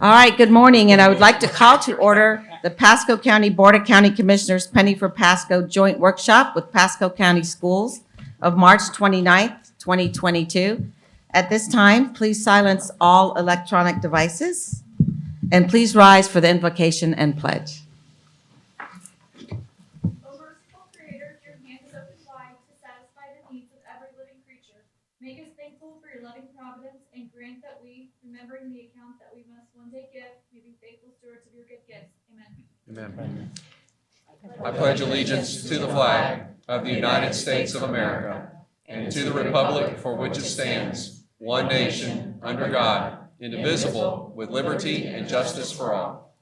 All right, good morning, and I would like to call to order the Pasco County Board of County Commissioners Penny for Pasco Joint Workshop with Pasco County Schools of March 29th, 2022. At this time, please silence all electronic devices, and please rise for the invocation and pledge. Creator, your hand is open wide to satisfy the needs of every living creature. Make us thankful for your loving providence and grant that we, remembering the account that we must one day give, may be faithful stewards of your good gifts. Amen. Amen. I pledge allegiance to the flag of the United States of America and to the republic for which it stands, one nation, under God, indivisible, with liberty and justice for all.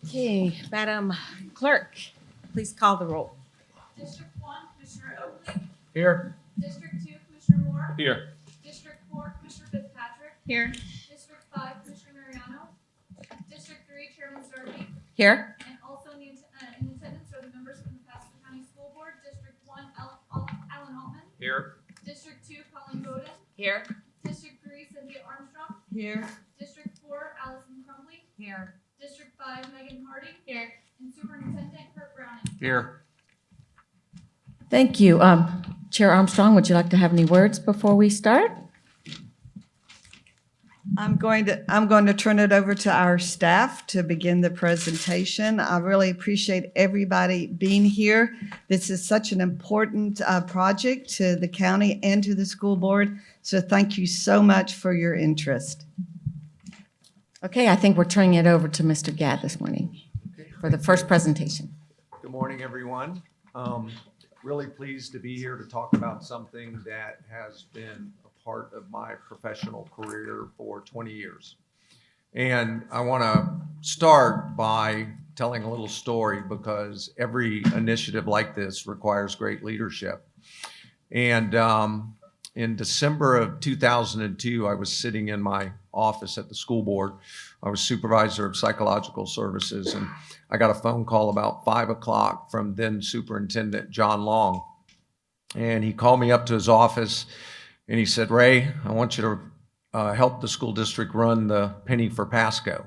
Okay, Madam Clerk, please call the roll. District 1, Commissioner Oakley. Here. District 2, Commissioner Moore. Here. District 4, Commissioner Fitzpatrick. Here. District 5, Commissioner Mariano. District 3, Chairman Starkey. Here. And also in attendance are the members from the Pasco County School Board. District 1, Alan Altman. Here. District 2, Colleen Bowden. Here. District 3, Cynthia Armstrong. Here. District 4, Allison Crumbley. Here. District 5, Megan Hardy. Here. And Superintendent Kurt Browning. Here. Thank you. Chair Armstrong, would you like to have any words before we start? I'm going to turn it over to our staff to begin the presentation. I really appreciate everybody being here. This is such an important project to the county and to the school board. So thank you so much for your interest. Okay, I think we're turning it over to Mr. Gadd this morning for the first presentation. Good morning, everyone. Really pleased to be here to talk about something that has been a part of my professional career for 20 years. And I want to start by telling a little story because every initiative like this requires great leadership. And in December of 2002, I was sitting in my office at the school board. I was supervisor of psychological services, and I got a phone call about 5 o'clock from then Superintendent John Long. And he called me up to his office and he said, "Ray, I want you to help the school district run the Penny for Pasco."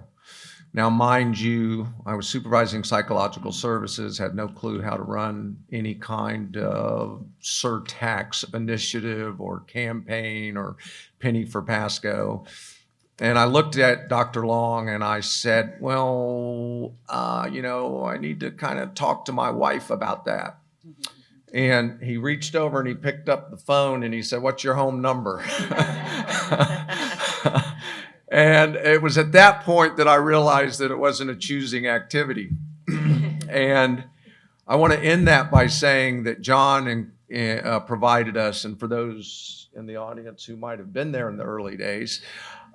Now, mind you, I was supervising psychological services, had no clue how to run any kind of surtax initiative or campaign or Penny for Pasco. And I looked at Dr. Long and I said, well, I need to kind of talk to my wife about that. And he reached over and he picked up the phone and he said, "What's your home number?" And it was at that point that I realized that it wasn't a choosing activity. And I want to end that by saying that John provided us, and for those in the audience who might have been there in the early days,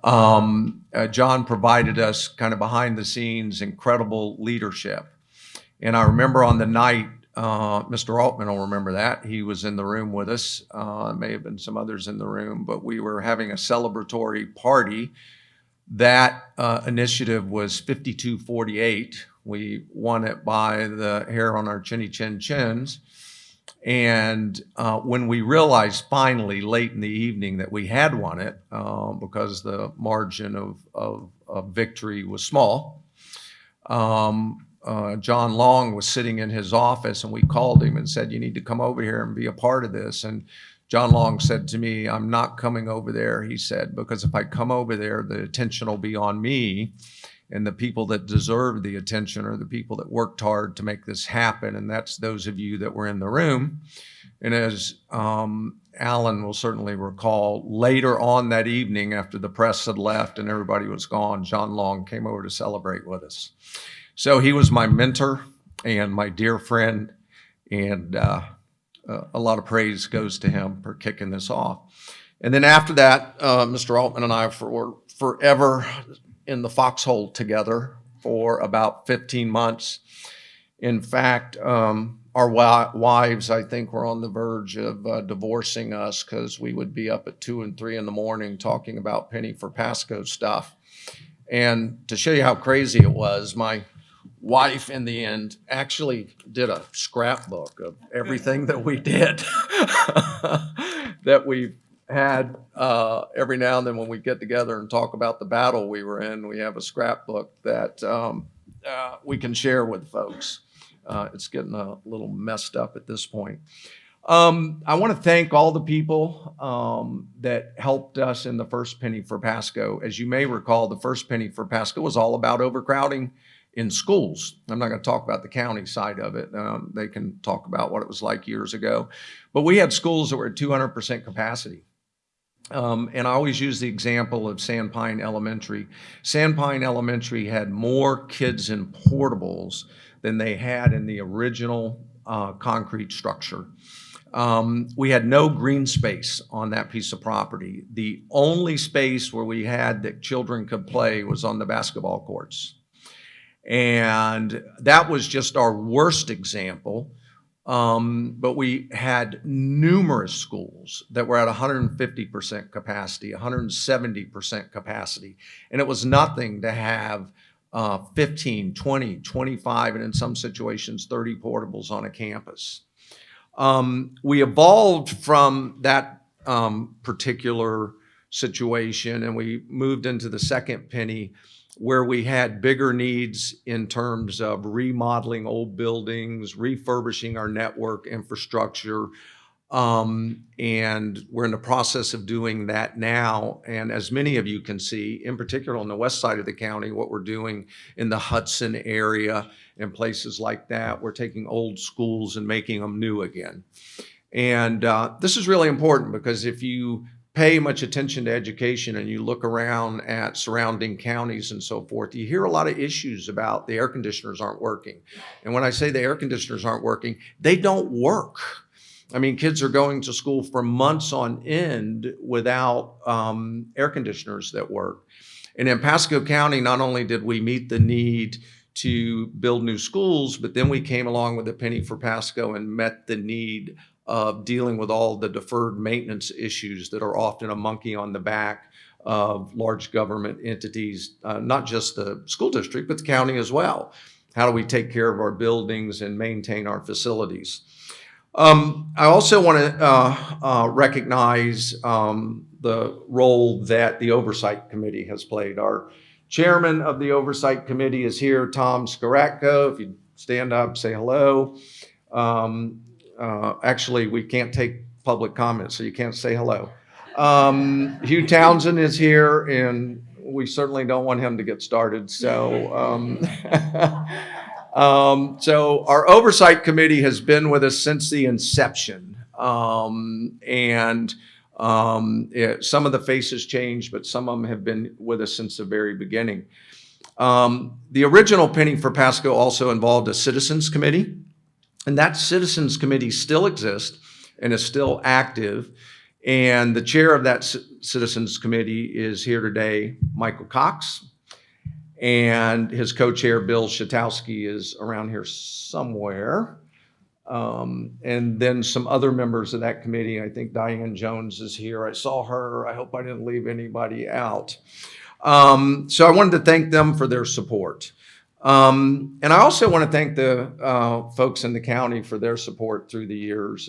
John provided us kind of behind the scenes incredible leadership. And I remember on the night, Mr. Altman will remember that. He was in the room with us. May have been some others in the room, but we were having a celebratory party. That initiative was 52-48. We won it by the hair on our chinny chin chins. And when we realized finally late in the evening that we had won it, because the margin of victory was small, John Long was sitting in his office and we called him and said, "You need to come over here and be a part of this." And John Long said to me, "I'm not coming over there," he said, "because if I come over there, the attention will be on me. And the people that deserve the attention are the people that worked hard to make this happen. And that's those of you that were in the room." And as Alan will certainly recall, later on that evening after the press had left and everybody was gone, John Long came over to celebrate with us. So he was my mentor and my dear friend, and a lot of praise goes to him for kicking this off. And then after that, Mr. Altman and I were forever in the foxhole together for about 15 months. In fact, our wives, I think, were on the verge of divorcing us because we would be up at 2 and 3 in the morning talking about Penny for Pasco stuff. And to show you how crazy it was, my wife in the end actually did a scrapbook of everything that we did that we've had every now and then when we get together and talk about the battle we were in, we have a scrapbook that we can share with folks. It's getting a little messed up at this point. I want to thank all the people that helped us in the first penny for Pasco. As you may recall, the first penny for Pasco was all about overcrowding in schools. I'm not going to talk about the county side of it. They can talk about what it was like years ago. But we had schools that were at 200% capacity. And I always use the example of Sandpine Elementary. Sandpine Elementary had more kids in portables than they had in the original concrete structure. We had no green space on that piece of property. The only space where we had that children could play was on the basketball courts. And that was just our worst example. But we had numerous schools that were at 150% capacity, 170% capacity. And it was nothing to have 15, 20, 25, and in some situations, 30 portables on a campus. We evolved from that particular situation, and we moved into the second penny, where we had bigger needs in terms of remodeling old buildings, refurbishing our network infrastructure, and we're in the process of doing that now. And as many of you can see, in particular on the west side of the county, what we're doing in the Hudson area and places like that, we're taking old schools and making them new again. And this is really important, because if you pay much attention to education and you look around at surrounding counties and so forth, you hear a lot of issues about the air conditioners aren't working. And when I say the air conditioners aren't working, they don't work. I mean, kids are going to school for months on end without air conditioners that work. And in Pasco County, not only did we meet the need to build new schools, but then we came along with a penny for Pasco and met the need of dealing with all the deferred maintenance issues that are often a monkey on the back of large government entities, not just the school district, but the county as well. How do we take care of our buildings and maintain our facilities? I also want to recognize the role that the Oversight Committee has played. Our chairman of the Oversight Committee is here, Tom Skaratko. If you stand up, say hello. Actually, we can't take public comments, so you can't say hello. Hugh Townsend is here, and we certainly don't want him to get started. So, so our Oversight Committee has been with us since the inception. Some of the faces changed, but some of them have been with us since the very beginning. The original penny for Pasco also involved a citizens committee. And that Citizens Committee still exists and is still active. And the chair of that Citizens Committee is here today, Michael Cox. And his co-chair, Bill Shatowski, is around here somewhere. And then some other members of that committee. I think Diane Jones is here. I saw her. I hope I didn't leave anybody out. So I wanted to thank them for their support. And I also want to thank the folks in the county for their support through the years.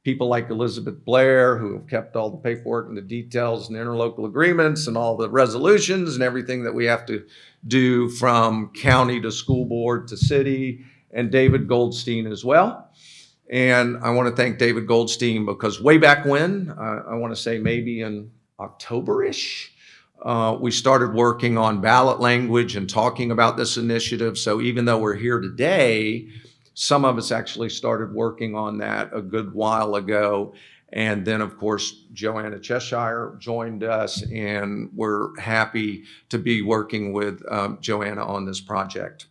People like Elizabeth Blair, who have kept all the paperwork and the details and interlocal agreements and all the resolutions and everything that we have to do from county to school board to city, and David Goldstein as well. And I want to thank David Goldstein because way back when, I want to say maybe in October-ish, we started working on ballot language and talking about this initiative. So even though we're here today, some of us actually started working on that a good while ago. And then, of course, Joanna Cheshire joined us, and we're happy to be working with Joanna on this project.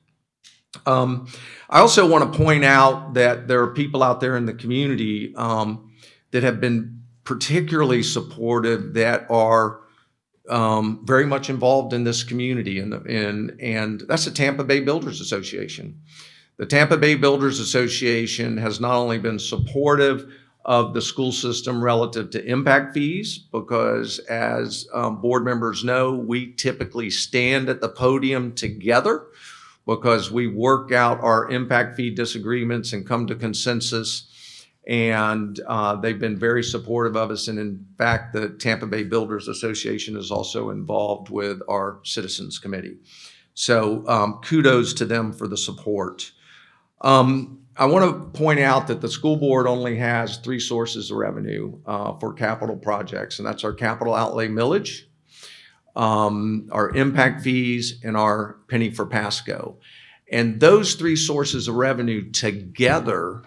I also want to point out that there are people out there in the community that have been particularly supportive, that are very much involved in this community, and that's the Tampa Bay Builders Association. The Tampa Bay Builders Association has not only been supportive of the school system relative to impact fees, because as board members know, we typically stand at the podium together because we work out our impact fee disagreements and come to consensus. And they've been very supportive of us. And in fact, the Tampa Bay Builders Association is also involved with our Citizens Committee. So kudos to them for the support. I want to point out that the school board only has 3 sources of revenue for capital projects, and that's our capital outlay millage, our impact fees, and our penny for Pasco. And those 3 sources of revenue together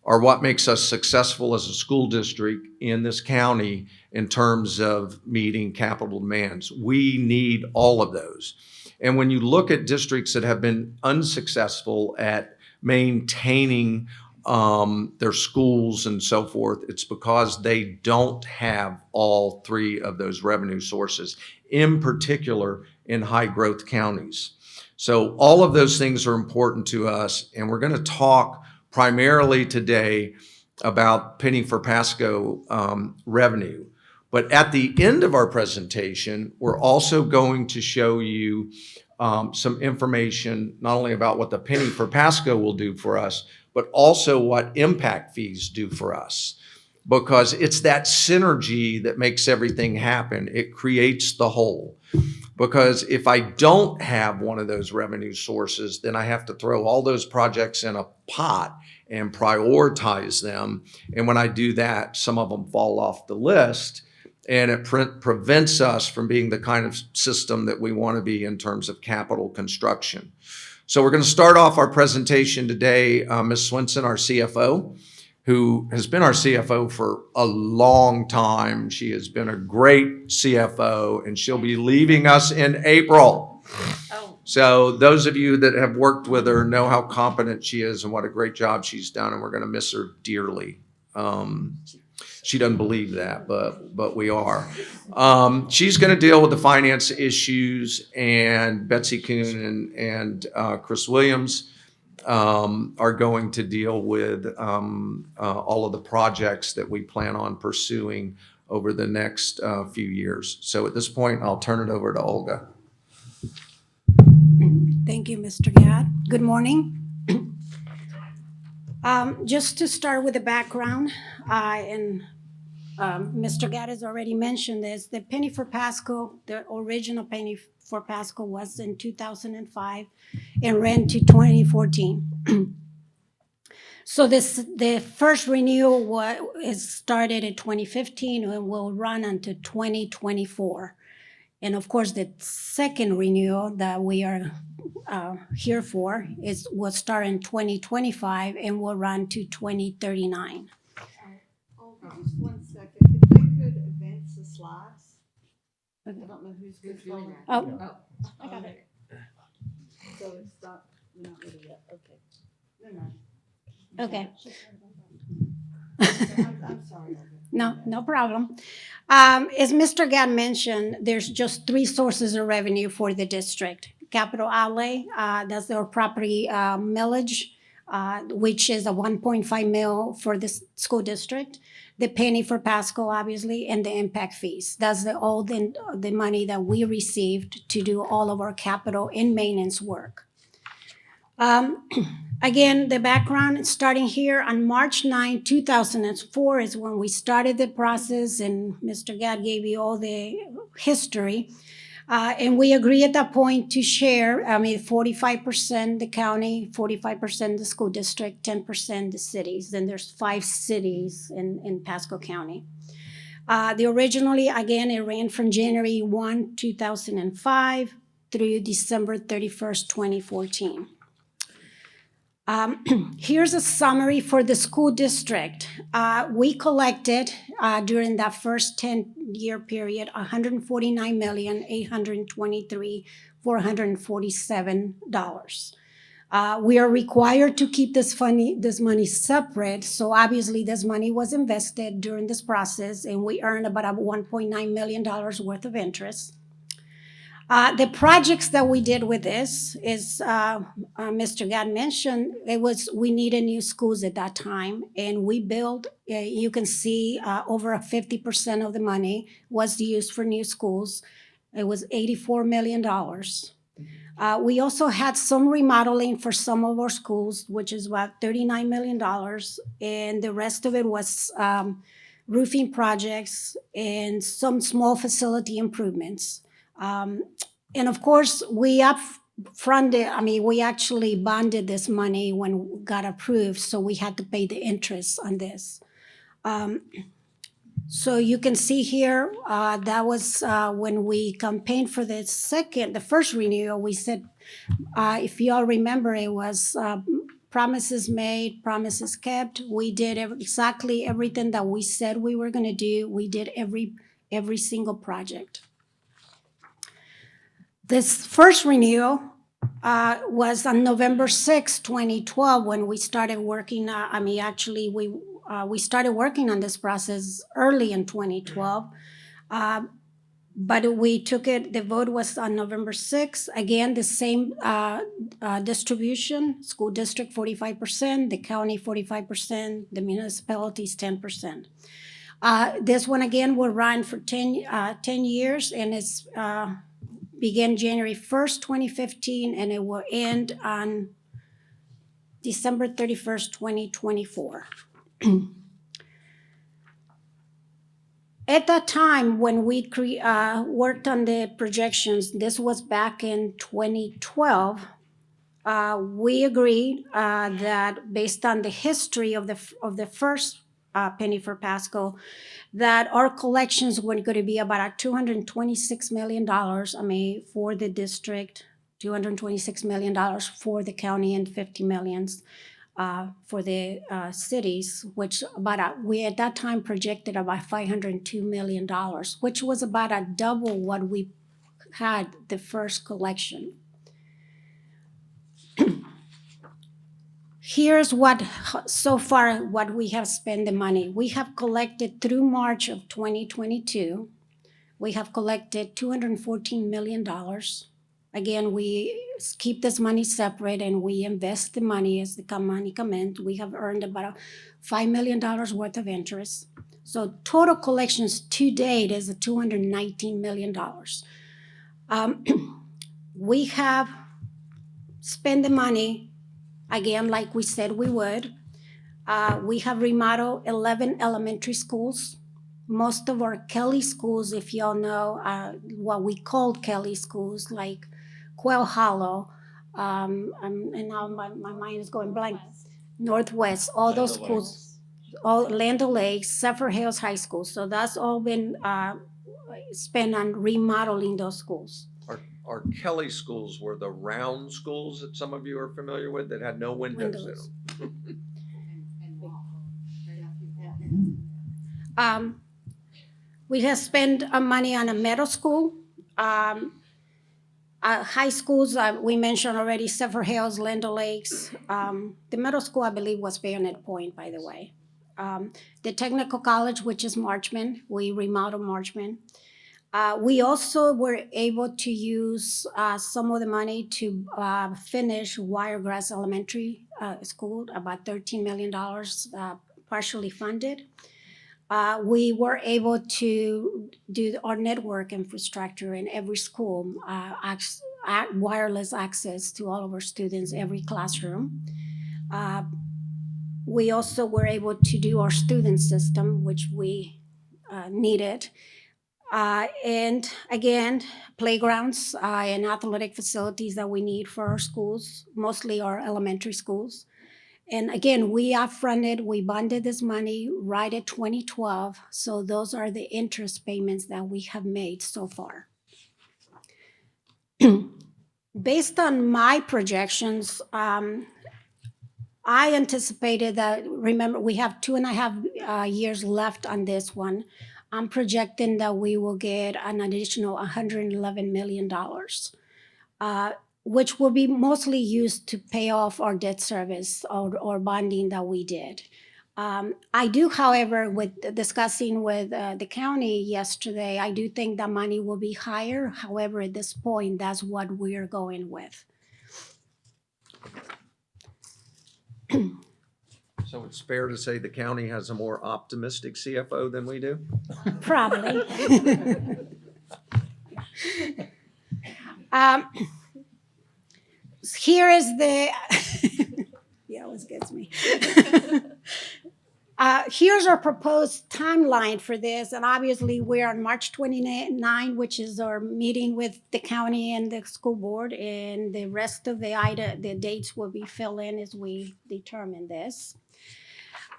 are what makes us successful as a school district in this county in terms of meeting capital demands. We need all of those. And when you look at districts that have been unsuccessful at maintaining their schools and so forth, it's because they don't have all 3 of those revenue sources, in particular in high growth counties. So all of those things are important to us, and we're going to talk primarily today about penny for Pasco revenue. But at the end of our presentation, we're also going to show you some information, not only about what the penny for Pasco will do for us, but also what impact fees do for us. Because it's that synergy that makes everything happen. It creates the whole. Because if I don't have one of those revenue sources, then I have to throw all those projects in a pot and prioritize them. And when I do that, some of them fall off the list. And it prevents us from being the kind of system that we want to be in terms of capital construction. So we're going to start off our presentation today. Ms. Swenson, our CFO, who has been our CFO for a long time. She has been a great CFO, and she'll be leaving us in April. Oh. So those of you that have worked with her know how competent she is and what a great job she's done, and we're going to miss her dearly. She doesn't believe that, but we are. She's going to deal with the finance issues, and Betsy Kuhn and Chris Williams are going to deal with all of the projects that we plan on pursuing over the next few years. So at this point, I'll turn it over to Olga. Thank you, Mr. Gadd. Good morning. Just to start with the background, Mr. Gadd has already mentioned this, the penny for Pasco, the original penny for Pasco was in 2005 and ran to 2014. So the first renewal started in 2015 and will run until 2024. And of course, the second renewal that we are here for will start in 2025 and will run to 2039. Just 1 second. If they could advance the slides. I don't know who's controlling. Oh, I got it. So it's not, we're not ready yet. Okay. Never mind. okay. I'm sorry. No problem. As Mr. Gadd mentioned, there's just 3 sources of revenue for the district. Capital outlay, that's their property millage, which is a 1.5 mil for the school district. The penny for Pasco, obviously, and the impact fees. That's all the money that we received to do all of our capital and maintenance work. Again, the background, starting here on March 9, 2004 is when we started the process, and Mr. Gadd gave you all the history. And we agree at that point to share, 45% the county, 45% the school district, 10% the cities. Then there's 5 cities in Pasco County. Originally, again, it ran from January 1, 2005 through December 31st, 2014. Here's a summary for the school district. We collected during that first 10-year period $149,823,447. We are required to keep this money separate. So obviously this money was invested during this process, and we earned about $1.9 million worth of interest. The projects that we did with this is, Mr. Gadd mentioned, we needed new schools at that time, and we built, you can see over 50% of the money was used for new schools. It was $84 million. We also had some remodeling for some of our schools, which is about $39 million. And the rest of it was roofing projects and some small facility improvements. And of course, we we actually bonded this money when it got approved, so we had to pay the interest on this. So you can see here, that was when we campaigned for the first renewal, we said, if you all remember, it was promises made, promises kept. We did exactly everything that we said we were gonna do. We did every single project. This first renewal was on November 6, 2012, when we started working. We started working on this process early in 2012. But we took it, the vote was on November 6th. Again, the same distribution, school district 45%, the county 45%, the municipalities 10%. This one again will run for 10 years, and it's began January 1st, 2015, and it will end on December 31st, 2024. At that time, when we worked on the projections, this was back in 2012, we agreed that based on the history of the first penny for Pasco, that our collections were going to be about $226 million, for the district, $226 million for the county, and $50 million for the cities, which we at that time projected about $502 million, which was about a double what we had the first collection. Here's so far what we have spent the money. We have collected through March of 2022, we have collected $214 million. Again, we keep this money separate and we invest the money as the money comes in. We have earned about $5 million worth of interest. So total collections to date is $219 million. We have spent the money, again, like we said we would. We have remodeled 11 elementary schools. Most of our Kelly schools, if y'all know, what we called Kelly schools, like Quail Hollow, and now my mind is going blank. Northwest, all those schools, all Land O'Lakes, Zephyr Hills High School. So that's all been spent on remodeling those schools. Our Kelly schools were the round schools that some of you are familiar with that had no windows in them. We have spent money on a middle school. High schools, we mentioned already, Zephyr Hills, Land O'Lakes. The middle school, I believe, was Bayonet Point, by the way. The technical college, which is Marchman, we remodeled Marchman. We also were able to use some of the money to finish Wiregrass Elementary School, about $13 million, partially funded. We were able to do our network infrastructure in every school, wireless access to all of our students, every classroom. We also were able to do our student system, which we needed. And again, playgrounds and athletic facilities that we need for our schools, mostly our elementary schools. And again, we upfronted, we bonded this money right at 2012. So those are the interest payments that we have made so far. Based on my projections, I anticipated that, remember, we have 2.5 years left on this one. I'm projecting that we will get an additional $111 million, which will be mostly used to pay off our debt service or bonding that we did. I do, however, with discussing with the county yesterday, I do think that money will be higher. However, at this point, that's what we're going with. So it's fair to say the county has a more optimistic CFO than we do? Probably. here is the, he always gets me. Here's our proposed timeline for this, and obviously we're on March 29, which is our meeting with the county and the school board, and the rest of the dates will be filled in as we determine this.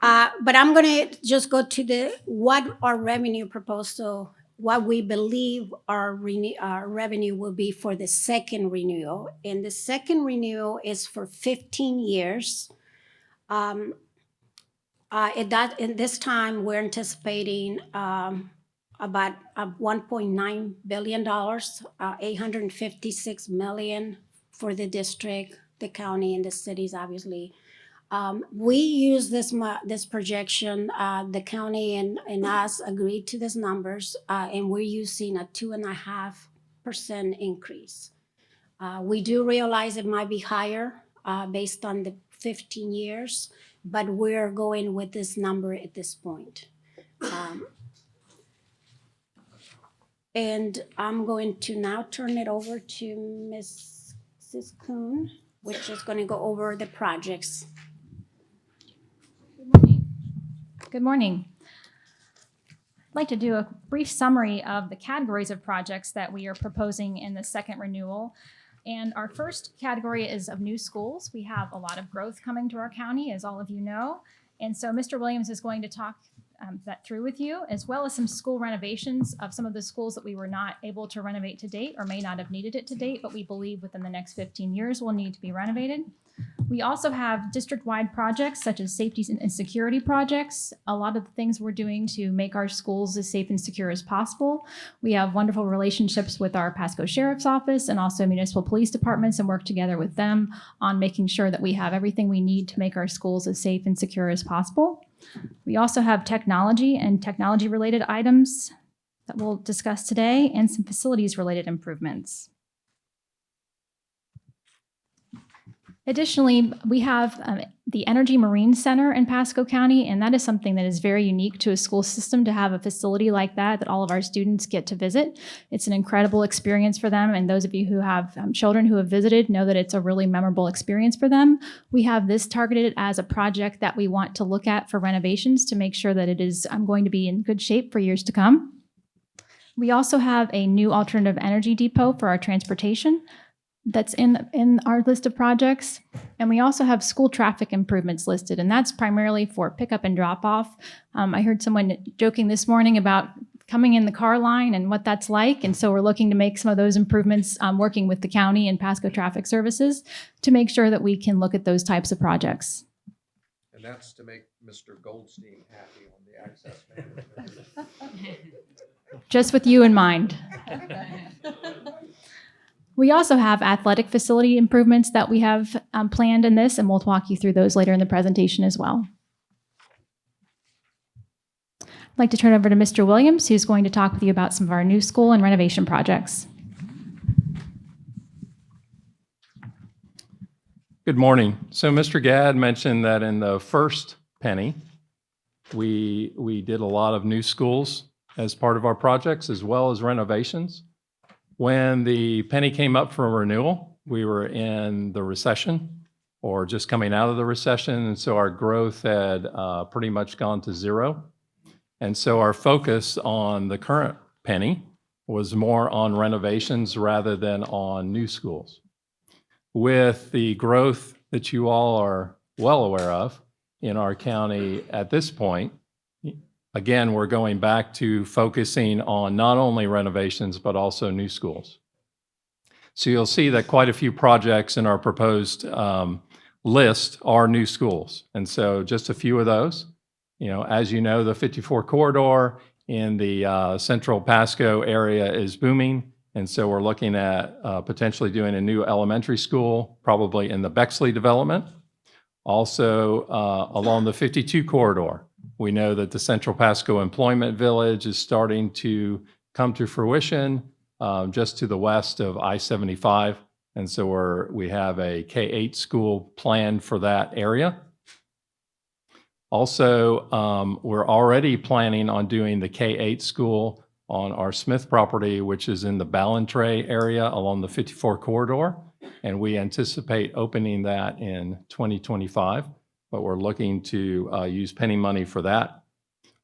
But I'm gonna just go to what our revenue proposal, what we believe our revenue will be for the second renewal. And the second renewal is for 15 years. In this time, we're anticipating about $1.9 billion, 856 million for the district, the county, and the cities, obviously. We use this projection, the county and us agreed to these numbers, and we're using a 2.5% increase. We do realize it might be higher based on the 15 years, but we're going with this number at this point. And I'm going to now turn it over to Mrs. Kuhn, which is going to go over the projects. Good morning. I'd like to do a brief summary of the categories of projects that we are proposing in the second renewal. And our first category is of new schools. We have a lot of growth coming to our county, as all of you know. And so Mr. Williams is going to talk that through with you, as well as some school renovations of some of the schools that we were not able to renovate to date or may not have needed it to date, but we believe within the next 15 years will need to be renovated. We also have district-wide projects such as safety and security projects. A lot of the things we're doing to make our schools as safe and secure as possible. We have wonderful relationships with our Pasco Sheriff's Office and also municipal police departments and work together with them on making sure that we have everything we need to make our schools as safe and secure as possible. We also have technology and technology-related items that we'll discuss today and some facilities-related improvements. Additionally, we have the Energy Marine Center in Pasco County, and that is something that is very unique to a school system to have a facility like that all of our students get to visit. It's an incredible experience for them, and those of you who have children who have visited know that it's a really memorable experience for them. We have this targeted as a project that we want to look at for renovations to make sure that it is going to be in good shape for years to come. We also have a new alternative energy depot for our transportation. That's in our list of projects. And we also have school traffic improvements listed, and that's primarily for pickup and drop off. I heard someone joking this morning about coming in the car line and what that's like. And so we're looking to make some of those improvements, working with the county and Pasco Traffic Services to make sure that we can look at those types of projects. And that's to make Mr. Goldstein happy on the access management. Just with you in mind. We also have athletic facility improvements that we have planned in this, and we'll walk you through those later in the presentation as well. I'd like to turn it over to Mr. Williams, who's going to talk with you about some of our new school and renovation projects. Good morning. So Mr. Gadd mentioned that in the first penny, we did a lot of new schools as part of our projects as well as renovations. When the penny came up for renewal, we were in the recession or just coming out of the recession, and so our growth had pretty much gone to zero. And so our focus on the current penny was more on renovations rather than on new schools. With the growth that you all are well aware of in our county at this point, again, we're going back to focusing on not only renovations, but also new schools. So you'll see that quite a few projects in our proposed list are new schools. And so just a few of those, as you know, the 54 corridor in the central Pasco area is booming. And so we're looking at potentially doing a new elementary school, probably in the Bexley development. Also along the 52 corridor. We know that the Central Pasco Employment Village is starting to come to fruition just to the west of I-75. And so we have a K-8 school planned for that area. Also, we're already planning on doing the K-8 school on our Smith property, which is in the Ballantrae area along the 54 corridor. and we anticipate opening that in 2025, but we're looking to use penny money for that.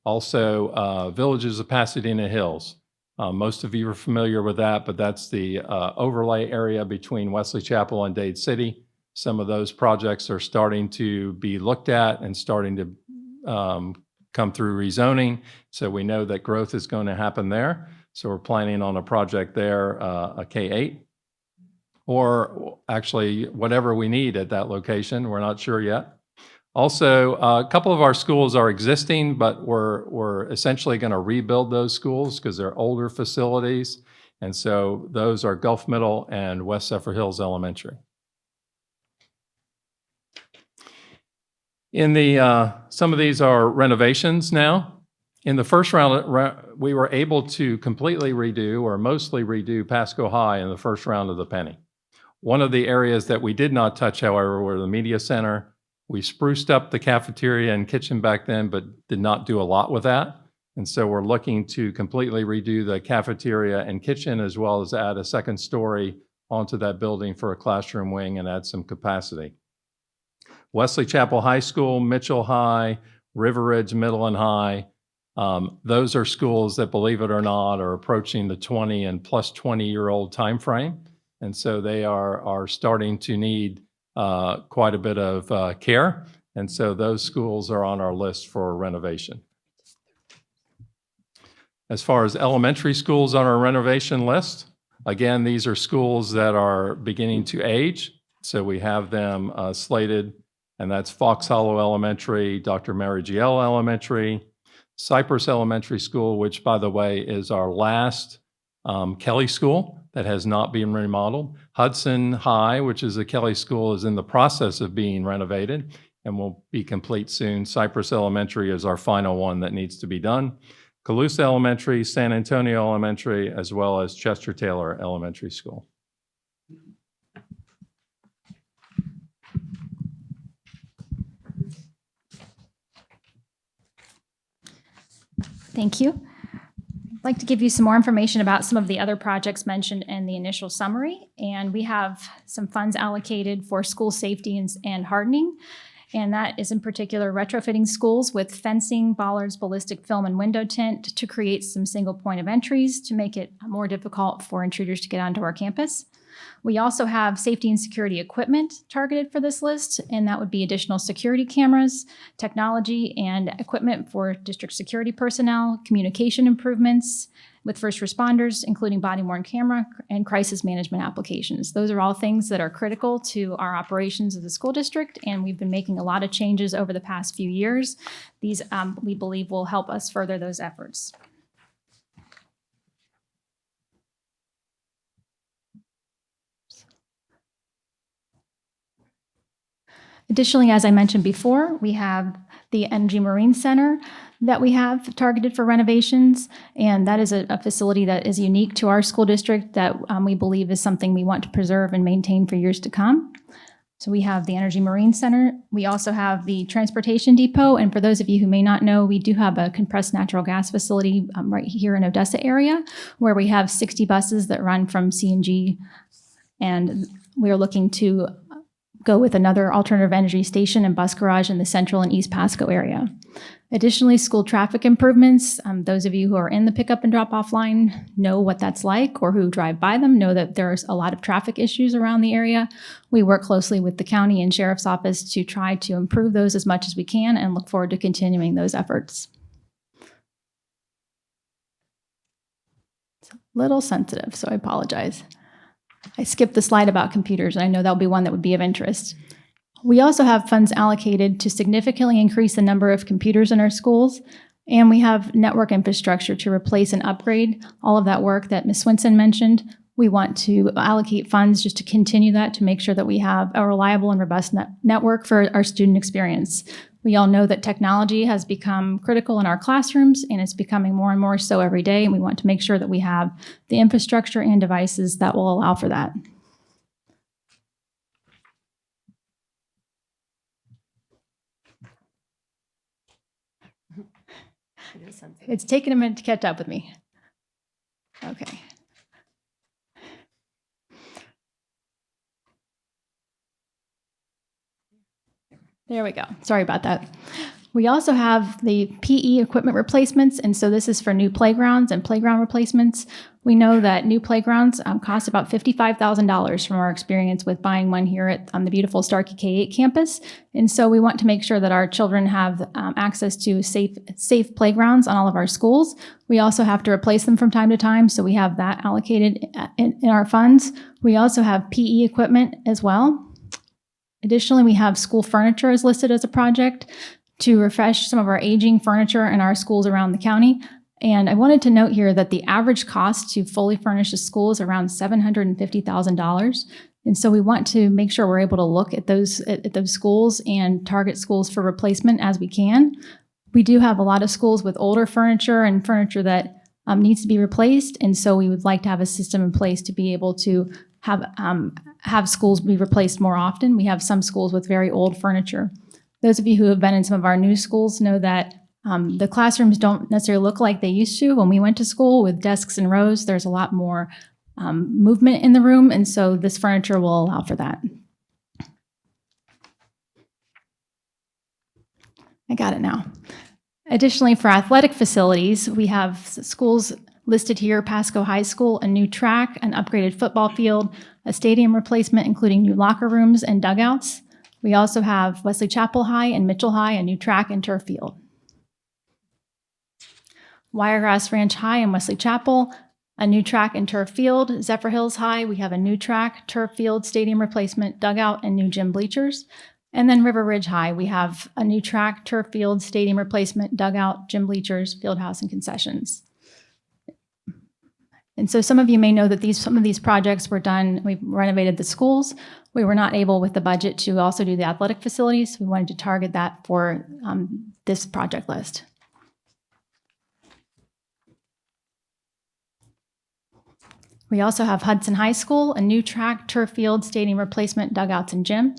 Also, Villages of Pasadena Hills. Most of you are familiar with that, but that's the overlay area between Wesley Chapel and Dade City. Some of those projects are starting to be looked at and starting to come through rezoning. So we know that growth is going to happen there. So we're planning on a project there, a K-8, or actually whatever we need at that location. We're not sure yet. Also, a couple of our schools are existing, but we're essentially going to rebuild those schools because they're older facilities. And so those are Gulf Middle and West Zephyrhills Elementary. In the, some of these are renovations now. In the first round, we were able to completely redo or mostly redo Pasco High in the first round of the penny. One of the areas that we did not touch, however, were the media center. We spruced up the cafeteria and kitchen back then, but did not do a lot with that. And so we're looking to completely redo the cafeteria and kitchen, as well as add a second story onto that building for a classroom wing and add some capacity. Wesley Chapel High School, Mitchell High, River Ridge Middle and High. Those are schools that, believe it or not, are approaching the 20 and plus 20-year-old time frame. And so they are starting to need quite a bit of care. And so those schools are on our list for renovation. As far as elementary schools on our renovation list, again, these are schools that are beginning to age. So we have them slated, and that's Fox Hollow Elementary, Dr. Mary G.L. Elementary, Cypress Elementary School, which, by the way, is our last Kelly school that has not been remodeled. Hudson High, which is a Kelly school, is in the process of being renovated and will be complete soon. Cypress Elementary is our final one that needs to be done. Calusa Elementary, San Antonio Elementary, as well as Chester Taylor Elementary School. Thank you. I'd like to give you some more information about some of the other projects mentioned in the initial summary. And we have some funds allocated for school safety and hardening. And that is in particular retrofitting schools with fencing, bollards, ballistic film, and window tint to create some single point of entries to make it more difficult for intruders to get onto our campus. We also have safety and security equipment targeted for this list, and that would be additional security cameras, technology, and equipment for district security personnel, communication improvements with first responders, including body-worn camera and crisis management applications. Those are all things that are critical to our operations of the school district, and we've been making a lot of changes over the past few years. These, we believe, will help us further those efforts. Additionally, as I mentioned before, we have the Energy Marine Center that we have targeted for renovations, and that is a facility that is unique to our school district that we believe is something we want to preserve and maintain for years to come. So we have the Energy Marine Center. We also have the Transportation Depot, and for those of you who may not know, we do have a compressed natural gas facility right here in Odessa area where we have 60 buses that run from CNG, and we are looking to go with another alternative energy station and bus garage in the central and east Pasco area. Additionally, school traffic improvements. Those of you who are in the pickup and drop-off line know what that's like, or who drive by them know that there's a lot of traffic issues around the area. We work closely with the county and sheriff's office to try to improve those as much as we can and look forward to continuing those efforts. It's a little sensitive, so I apologize. I skipped the slide about computers, and I know that'll be one that would be of interest. We also have funds allocated to significantly increase the number of computers in our schools, and we have network infrastructure to replace and upgrade all of that work that Ms. Swinson mentioned. We want to allocate funds just to continue that, to make sure that we have a reliable and robust network for our student experience. We all know that technology has become critical in our classrooms, and it's becoming more and more so every day, and we want to make sure that we have the infrastructure and devices that will allow for that. It's taken a minute to catch up with me. Okay. There we go. Sorry about that. We also have the PE equipment replacements, and so this is for new playgrounds and playground replacements. We know that new playgrounds cost about $55,000 from our experience with buying one here on the beautiful Starkey K-8 campus. And so we want to make sure that our children have access to safe playgrounds on all of our schools. We also have to replace them from time to time, so we have that allocated in our funds. We also have PE equipment as well. Additionally, we have school furniture is listed as a project to refresh some of our aging furniture in our schools around the county. And I wanted to note here that the average cost to fully furnish a school is around $750,000. And so we want to make sure we're able to look at those schools and target schools for replacement as we can. We do have a lot of schools with older furniture and furniture that needs to be replaced. And so we would like to have a system in place to be able to have schools be replaced more often. We have some schools with very old furniture. Those of you who have been in some of our new schools know that the classrooms don't necessarily look like they used to. When we went to school with desks and rows, there's a lot more movement in the room, and so this furniture will allow for that. I got it now. Additionally, for athletic facilities, we have schools listed here: Pasco High School, a new track, an upgraded football field, a stadium replacement, including new locker rooms and dugouts. We also have Wesley Chapel High and Mitchell High, a new track and turf field. Wiregrass Ranch High and Wesley Chapel, a new track and turf field. Zephyr Hills High, we have a new track, turf field, stadium replacement, dugout, and new gym bleachers. And then River Ridge High, we have a new track, turf field, stadium replacement, dugout, gym bleachers, field house, and concessions. And so some of you may know that some of these projects were done, we renovated the schools. We were not able with the budget to also do the athletic facilities. We wanted to target that for this project list. We also have Hudson High School, a new track, turf field, stadium replacement, dugouts, and gym.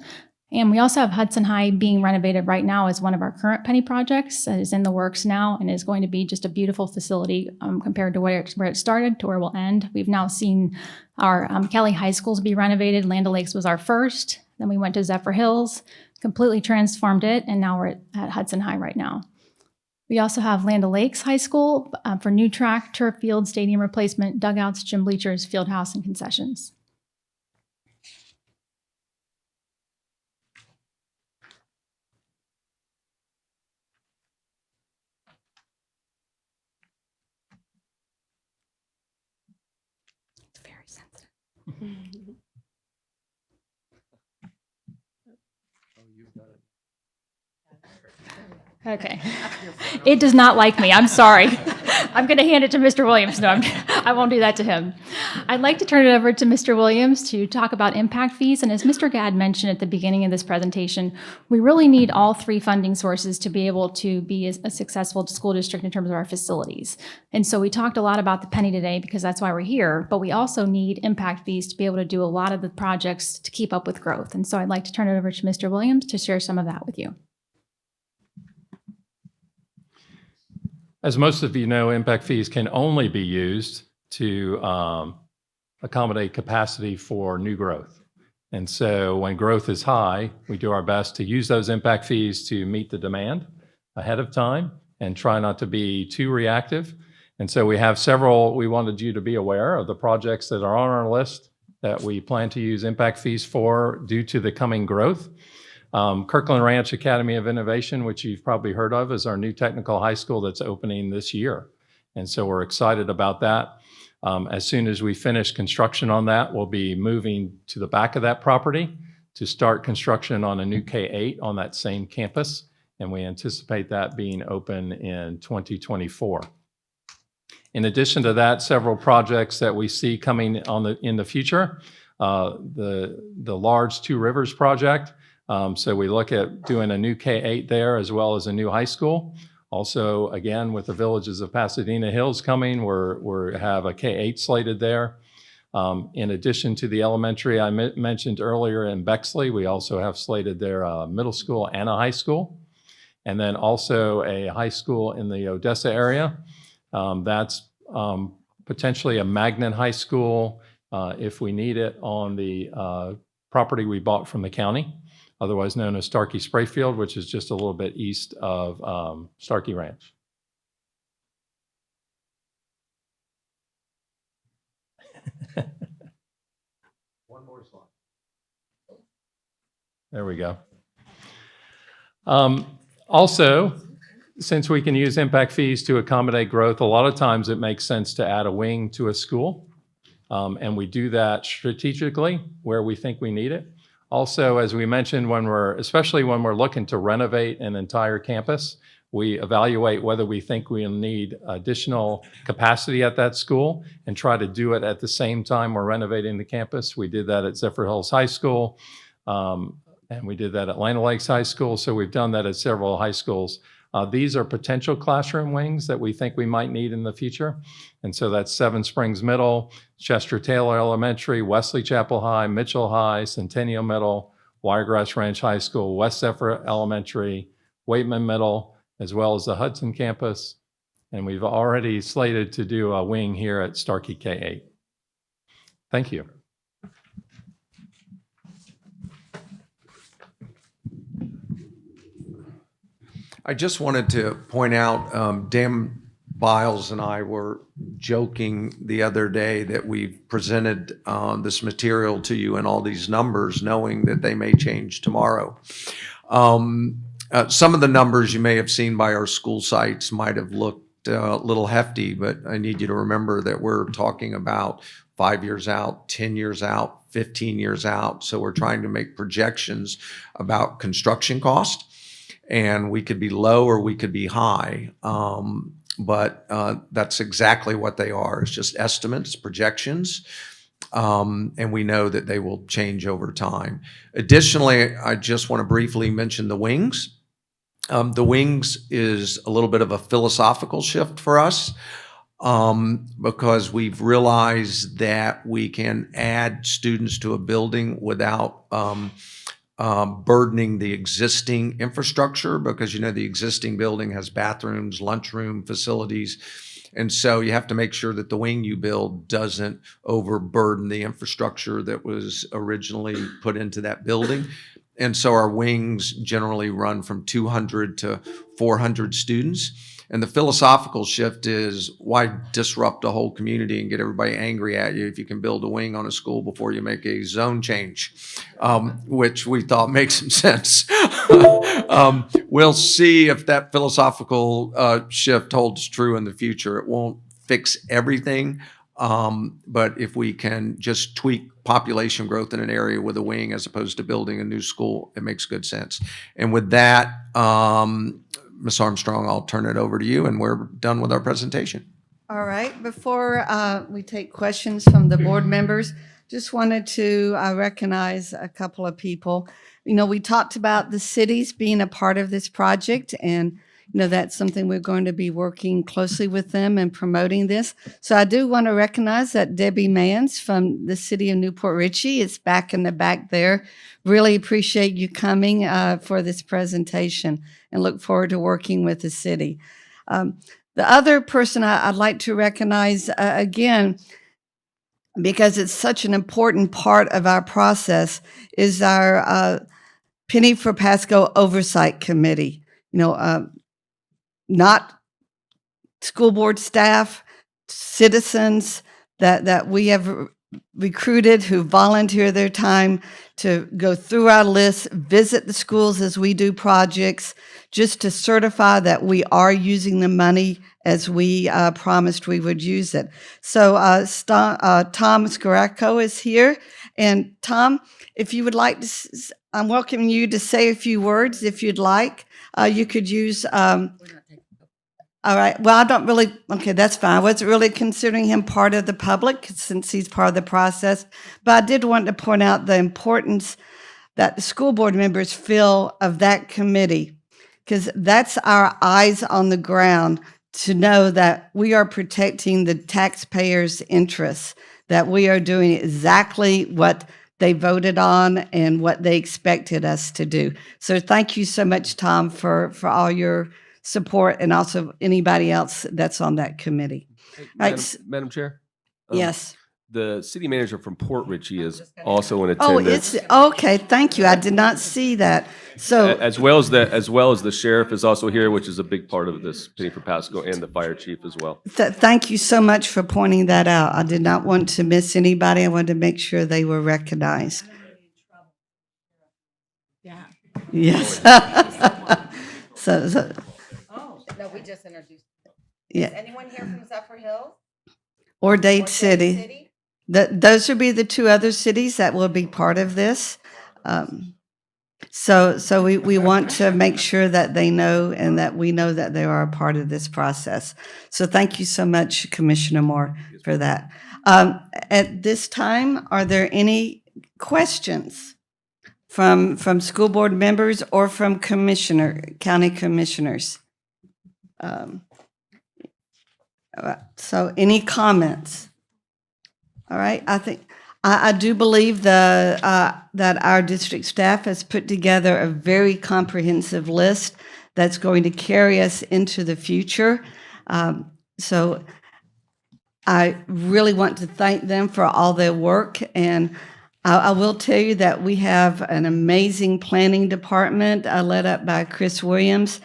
And we also have Hudson High being renovated right now as one of our current penny projects that is in the works now and is going to be just a beautiful facility compared to where it started to where we'll end. We've now seen our Kelly High Schools be renovated. Land O'Lakes was our first. Then we went to Zephyr Hills, completely transformed it, and now we're at Hudson High right now. We also have Land O'Lakes High School for new track, turf field, stadium replacement, dugouts, gym bleachers, field house, and concessions. It's very sensitive. Okay. It does not like me. I'm sorry. I'm going to hand it to Mr. Williams. No, I won't do that to him. I'd like to turn it over to Mr. Williams to talk about impact fees. And as Mr. Gadd mentioned at the beginning of this presentation, we really need all three funding sources to be able to be a successful school district in terms of our facilities. And so we talked a lot about the penny today because that's why we're here, but we also need impact fees to be able to do a lot of the projects to keep up with growth. And so I'd like to turn it over to Mr. Williams to share some of that with you. As most of you know, impact fees can only be used to accommodate capacity for new growth. And so when growth is high, we do our best to use those impact fees to meet the demand ahead of time and try not to be too reactive. And so we have several, we wanted you to be aware of the projects that are on our list that we plan to use impact fees for due to the coming growth. Kirkland Ranch Academy of Innovation, which you've probably heard of, is our new technical high school that's opening this year. And so we're excited about that. As soon as we finish construction on that, we'll be moving to the back of that property to start construction on a new K-8 on that same campus. And we anticipate that being open in 2024. In addition to that, several projects that we see coming in the future, the large Two Rivers project. So we look at doing a new K-8 there as well as a new high school. Also, again, with the villages of Pasadena Hills coming, we have a K-8 slated there. In addition to the elementary I mentioned earlier in Bexley, we also have slated there a middle school and a high school. And then also a high school in the Odessa area. That's potentially a magnet high school if we need it on the property we bought from the county. otherwise known as Starkey Sprayfield, which is just a little bit east of Starkey Ranch. One more slide. There we go. Also, since we can use impact fees to accommodate growth, a lot of times it makes sense to add a wing to a school. And we do that strategically where we think we need it. Also, as we mentioned, especially when we're looking to renovate an entire campus, we evaluate whether we think we'll need additional capacity at that school and try to do it at the same time we're renovating the campus. We did that at Zephyr Hills High School, and we did that at Atlanta Lakes High School. So we've done that at several high schools. These are potential classroom wings that we think we might need in the future. And so that's Seven Springs Middle, Chester Taylor Elementary, Wesley Chapel High, Mitchell High, Centennial Middle, Wiregrass Ranch High School, West Zephyr Elementary, Waitman Middle, as well as the Hudson campus. And we've already slated to do a wing here at Starkey K-8. Thank you. I just wanted to point out, Dan Biles and I were joking the other day that we've presented this material to you and all these numbers, knowing that they may change tomorrow. Some of the numbers you may have seen by our school sites might have looked a little hefty, but I need you to remember that we're talking about 5 years out, 10 years out, 15 years out. So we're trying to make projections about construction cost. And we could be low or we could be high, but that's exactly what they are. It's just estimates, projections, and we know that they will change over time. Additionally, I just want to briefly mention the wings. The wings is a little bit of a philosophical shift for us because we've realized that we can add students to a building without burdening the existing infrastructure, because the existing building has bathrooms, lunchroom facilities. And so you have to make sure that the wing you build doesn't overburden the infrastructure that was originally put into that building. And so our wings generally run from 200 to 400 students. And the philosophical shift is, why disrupt a whole community and get everybody angry at you if you can build a wing on a school before you make a zone change, which we thought makes some sense. We'll see if that philosophical shift holds true in the future. It won't fix everything, but if we can just tweak population growth in an area with a wing as opposed to building a new school, it makes good sense. And with that, Ms. Armstrong, I'll turn it over to you, and we're done with our presentation. All right, before we take questions from the board members, just wanted to recognize a couple of people. We talked about the cities being a part of this project, and that's something we're going to be working closely with them and promoting this. So I do want to recognize that Debbie Mans from the city of Newport Richey is back in the back there. Really appreciate you coming for this presentation and look forward to working with the city. The other person I'd like to recognize, again, because it's such an important part of our process, is our Penny for Pasco Oversight Committee. Not school board staff, citizens that we have recruited who volunteer their time to go through our list, visit the schools as we do projects, just to certify that we are using the money as we promised we would use it. So Tom Scaracco is here. And Tom, if you would like to, I'm welcoming you to say a few words if you'd like. You could use... all right. Well, I don't really, okay, that's fine. I wasn't really considering him part of the public since he's part of the process. But I did want to point out the importance that the school board members feel of that committee, because that's our eyes on the ground to know that we are protecting the taxpayers' interests, that we are doing exactly what they voted on and what they expected us to do. So thank you so much, Tom, for all your support, and also anybody else that's on that committee. Madam Chair? Yes. The city manager from Port Richey is also in Oh, attendance. it's, okay, thank you. I did not see that. So, As well as the sheriff is also here, which is a big part of this Penny for Pasco, and the fire chief as well. thank you so much for pointing that out. I did not want to miss anybody. I wanted to make sure they were recognized. Yeah. Yes. So, Oh, no, we just introduced. yeah, Anyone here from Zephyr Hills? or Dade City. Those would be the two other cities that will be part of this. So we want to make sure that they know and that we know that they are a part of this process. So thank you so much, Commissioner Moore, for that. At this time, are there any questions from school board members or from county commissioners? So any comments? All right, I do believe that our district staff has put together a very comprehensive list that's going to carry us into the future. So I really want to thank them for all their work, and I will tell you that we have an amazing planning department led up by Chris Williams,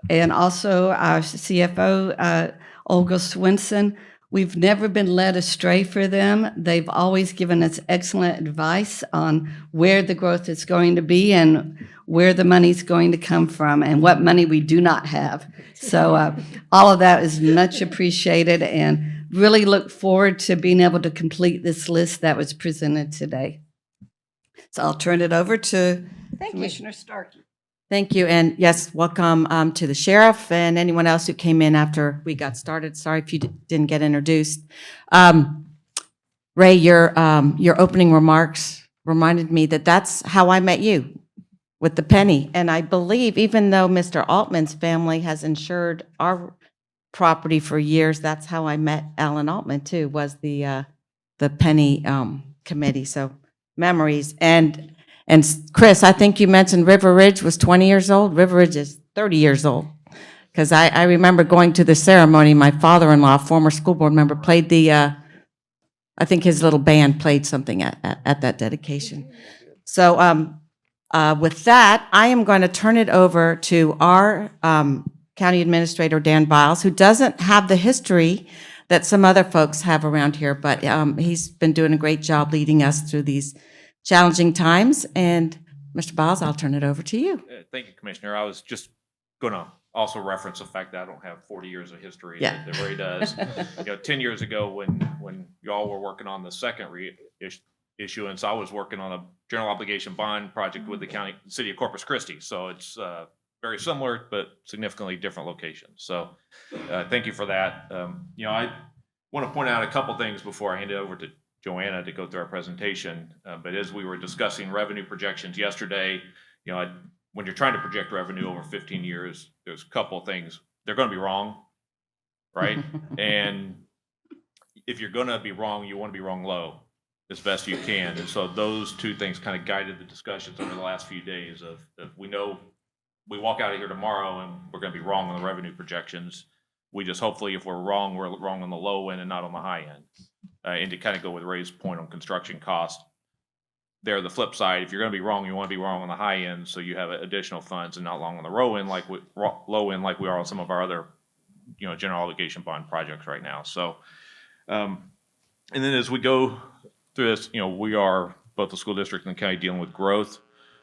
and also our CFO, Olga Swinson. We've never been led astray for them. They've always given us excellent advice on where the growth is going to be and where the money's going to come from and what money we do not have. So all of that is much appreciated, and really look forward to being able to complete this list that was presented today. So I'll turn it over to Commissioner Starkey. Thank you, and yes, welcome to the sheriff and anyone else who came in after we got started. Sorry if you didn't get introduced. Ray, your opening remarks reminded me that that's how I met you, with the penny. And I believe even though Mr. Altman's family has insured our property for years, that's how I met Alan Altman too, was the penny committee. So memories. And Chris, I think you mentioned River Ridge was 20 years old. River Ridge is 30 years old. Because I remember going to the ceremony, my father-in-law, former school board member, played I think his little band played something at that dedication. So with that, I am going to turn it over to our County Administrator, Dan Biles, who doesn't have the history that some other folks have around here, but he's been doing a great job leading us through these challenging times. And Mr. Biles, I'll turn it over to you. Thank you, Commissioner. I was just going to also reference the fact that I don't have 40 years of history that Ray does. 10 years ago when y'all were working on the second issuance, I was working on a general obligation bond project with the city of Corpus Christi. So it's very similar, but significantly different locations. So thank you for that. I want to point out a couple things before I hand it over to Joanna to go through our presentation. But as we were discussing revenue projections yesterday, when you're trying to project revenue over 15 years, there's a couple of things. They're going to be wrong, right? And if you're going to be wrong, you want to be wrong low as best you can. And so those two things kind of guided the discussions over the last few days of we know we walk out of here tomorrow and we're going to be wrong on the revenue projections. We just hopefully, if we're wrong on the low end and not on the high end. And to kind of go with Ray's point on construction cost, there, the flip side, if you're going to be wrong, you want to be wrong on the high end, so you have additional funds and not long on the low end like we are on some of our other, general obligation bond projects right now. So, and then as we go through this, we are both the school district and the county dealing with growth.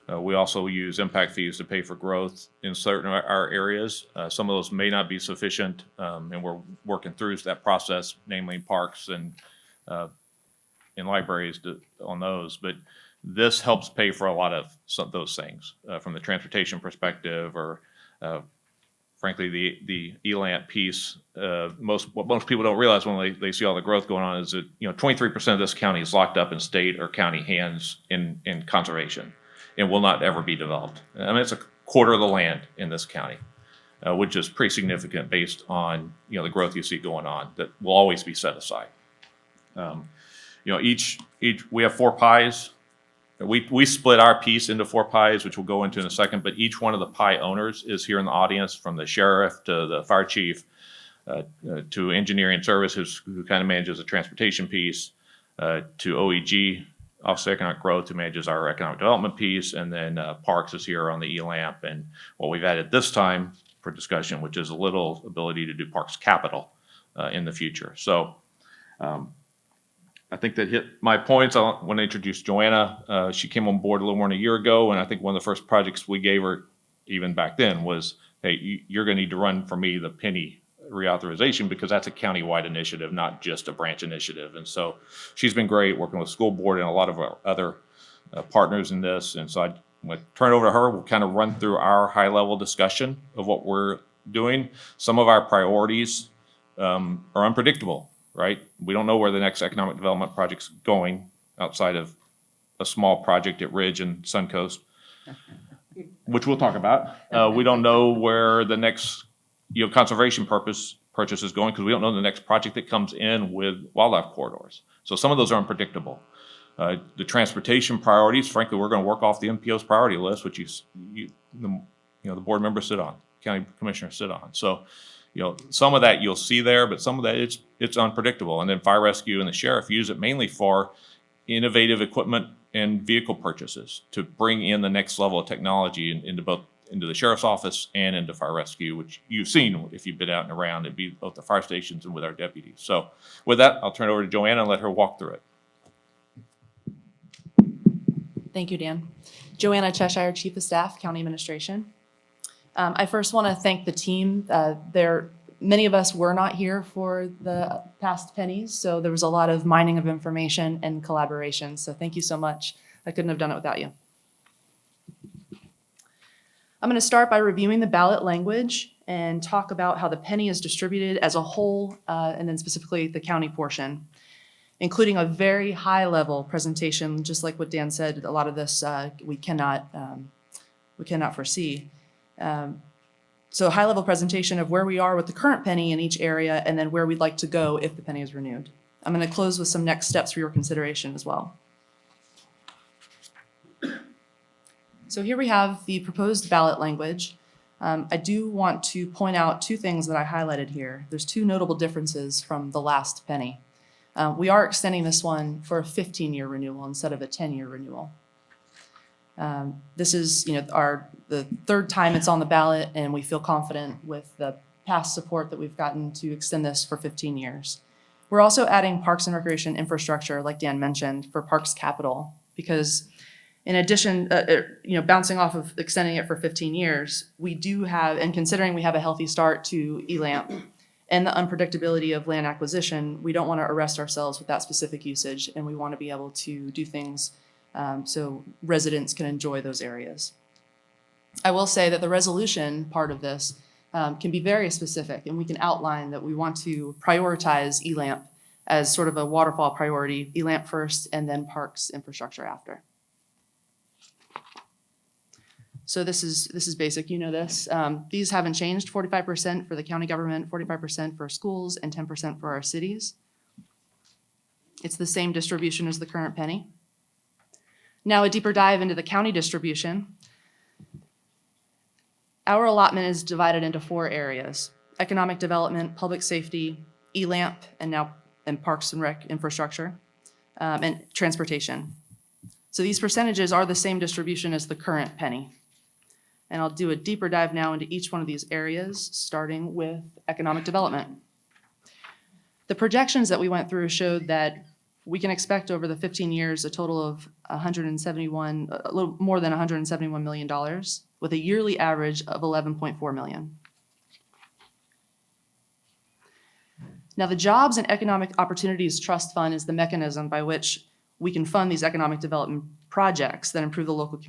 We also use impact fees to pay for growth in certain of our areas. Some of those may not be sufficient, and we're working through that process, namely parks and in libraries on those. But this helps pay for a lot of those things from the transportation perspective, or frankly, the ELANT piece. What most people don't realize when they see all the growth going on is that 23% of this county is locked up in state or county hands in conservation and will not ever be developed. I mean, it's a quarter of the land in this county, which is pretty significant based on the growth you see going on that will always be set aside. We have 4 pies. We split our piece into 4 pies, which we'll go into in a second, but each one of the pie owners is here in the audience, from the sheriff to the fire chief to engineering services, who kind of manages the transportation piece, to OEG, Office of Economic Growth, who manages our economic development piece, and then Parks is here on the ELAMP, and what we've added this time for discussion, which is a little ability to do Parks Capital in the future. So I think that hit my points. I want to introduce Joanna. She came on board a little more than a year ago, and I think one of the first projects we gave her, even back then, was, hey, you're going to need to run for me the penny reauthorization, because that's a countywide initiative, not just a branch initiative. And so she's been great working with the school board and a lot of our other partners in this. And so I'm going to turn it over to her. We'll kind of run through our high-level discussion of what we're doing. Some of our priorities are unpredictable, right? We don't know where the next economic development project's going outside of a small project at Ridge and Suncoast, which we'll talk about. We don't know where the next conservation purchase is going, because we don't know the next project that comes in with wildlife corridors. So some of those are unpredictable. The transportation priorities, frankly, we're going to work off the MPO's priority list, which the board members sit on, county commissioners sit on. So, some of that you'll see there, but some of that it's unpredictable. And then fire rescue and the sheriff use it mainly for innovative equipment and vehicle purchases to bring in the next level of technology into the sheriff's office and into fire rescue, which you've seen if you've been out and around. It'd be both the fire stations and with our deputies. So with that, I'll turn it over to Joanna and let her walk through it. Thank you, Dan. Joanna Cheshire, Chief of Staff, County Administration. I first want to thank the team. Many of us were not here for the past pennies, so there was a lot of mining of information and collaboration. So thank you so much. I couldn't have done it without you. I'm going to start by reviewing the ballot language and talk about how the penny is distributed as a whole, and then specifically the county portion, including a very high-level presentation. Just like what Dan said, a lot of this we cannot foresee. So a high-level presentation of where we are with the current penny in each area, and then where we'd like to go if the penny is renewed. I'm going to close with some next steps for your consideration as well. So here we have the proposed ballot language. I do want to point out two things that I highlighted here. There's two notable differences from the last penny. We are extending this one for a 15-year renewal instead of a 10-year renewal. This is, the third time it's on the ballot, and we feel confident with the past support that we've gotten to extend this for 15 years. We're also adding parks and recreation infrastructure, like Dan mentioned, for Parks Capital, because in addition, bouncing off of extending it for 15 years, we do have, and considering we have a healthy start to ELAMP and the unpredictability of land acquisition, we don't want to arrest ourselves with that specific usage, and we want to be able to do things so residents can enjoy those areas. I will say that the resolution part of this can be very specific, and we can outline that we want to prioritize ELAMP as sort of a waterfall priority, ELAMP first and then parks infrastructure after. So this is basic, you know this. These haven't changed, 45% for the county government, 45% for schools, and 10% for our cities. It's the same distribution as the current penny. Now a deeper dive into the county distribution. Our allotment is divided into 4 areas: economic development, public safety, ELAMP, and parks and rec infrastructure, and transportation. So these percentages are the same distribution as the current penny. And I'll do a deeper dive now into each one of these areas, starting with economic development. The projections that we went through showed that we can expect over the 15 years a total of a little more than $171 million, with a yearly average of $11.4 million. Now, the Jobs and Economic Opportunities Trust Fund is the mechanism by which we can fund these economic development projects that improve the local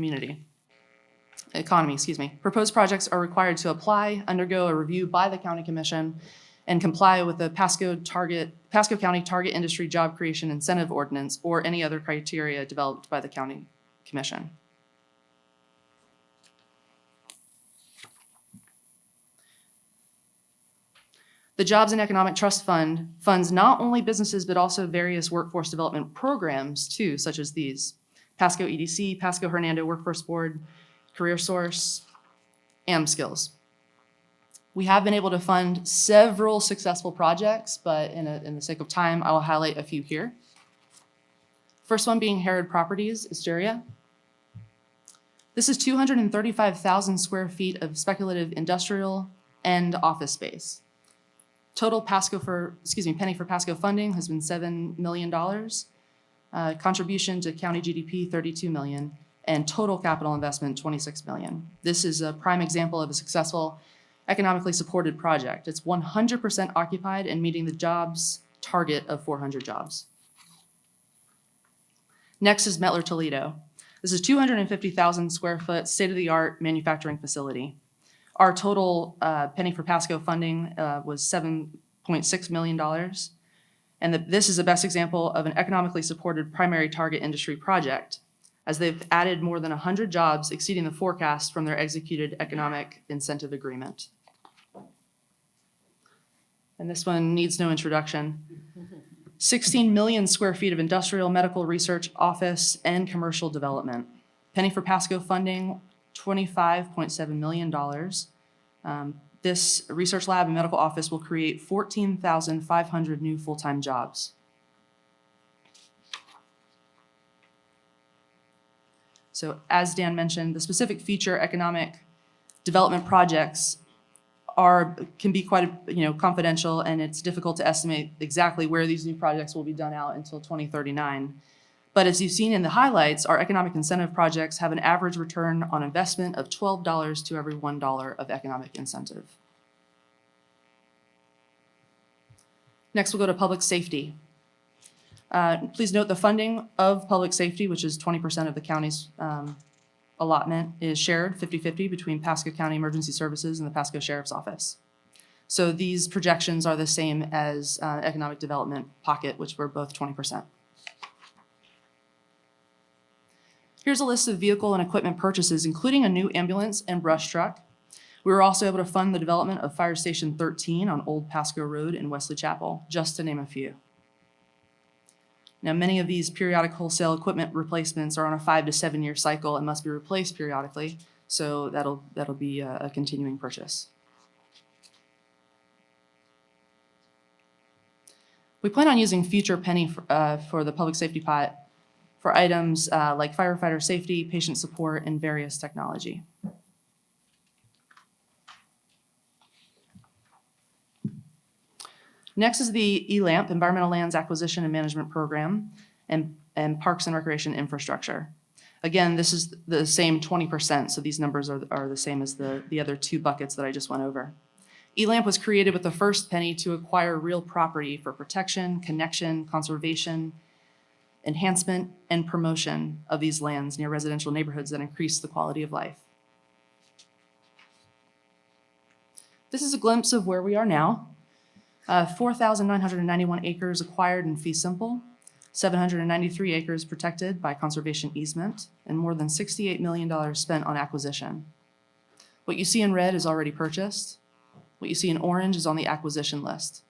economy. Proposed projects are required to apply, undergo a review by the county commission, and comply with the Pasco County Target Industry Job Creation Incentive Ordinance or any other criteria developed by the county commission. The Jobs and Economic Trust Fund funds not only businesses, but also various workforce development programs too, such as these: Pasco EDC, Pasco Hernando Workforce Board, Career Source, Skills. We have been able to fund several successful projects, but in the sake of time, I will highlight a few here. First one being Herod Properties, Asteria. This is 235,000 square feet of speculative industrial and office space. Total penny for Pasco funding has been $7 million. Contribution to county GDP, $32 million, and total capital investment, $26 million. This is a prime example of a successful economically supported project. It's 100% occupied and meeting the jobs target of 400 jobs. Next is Mettler Toledo. This is 250,000 square foot state-of-the-art manufacturing facility. Our total penny for Pasco funding was $7.6 million. And this is the best example of an economically supported primary target industry project, as they've added more than 100 jobs exceeding the forecast from their executed economic incentive agreement. And this one needs no introduction. 16 million square feet of industrial, medical, research, office, and commercial development. Penny for Pasco funding, $25.7 million. This research lab and medical office will create 14,500 new full-time jobs. So as Dan mentioned, the specific future economic development projects can be quite confidential, and it's difficult to estimate exactly where these new projects will be done out until 2039. But as you've seen in the highlights, our economic incentive projects have an average return on investment of $12 to every $1 of economic incentive. Next, we'll go to public safety. Please note the funding of public safety, which is 20% of the county's allotment, is shared 50-50 between Pasco County Emergency Services and the Pasco Sheriff's Office. So these projections are the same as economic development pocket, which were both 20%. Here's a list of vehicle and equipment purchases, including a new ambulance and brush truck. We were also able to fund the development of Fire Station 13 on Old Pasco Road in Wesley Chapel, just to name a few. Now, many of these periodic wholesale equipment replacements are on a 5 to 7 year cycle and must be replaced periodically, so that'll be a continuing purchase. We plan on using future penny for the public safety pot for items like firefighter safety, patient support, and various technology. Next is the ELAMP, Environmental Lands Acquisition and Management Program, and Parks and Recreation Infrastructure. Again, this is the same 20%, so these numbers are the same as the other two buckets that I just went over. ELAMP was created with the first penny to acquire real property for protection, connection, conservation, enhancement, and promotion of these lands near residential neighborhoods that increase the quality of life. This is a glimpse of where we are now. 4,991 acres acquired in fee simple, 793 acres protected by conservation easement, and more than $68 million spent on acquisition. What you see in red is already purchased. What you see in orange is on the acquisition list.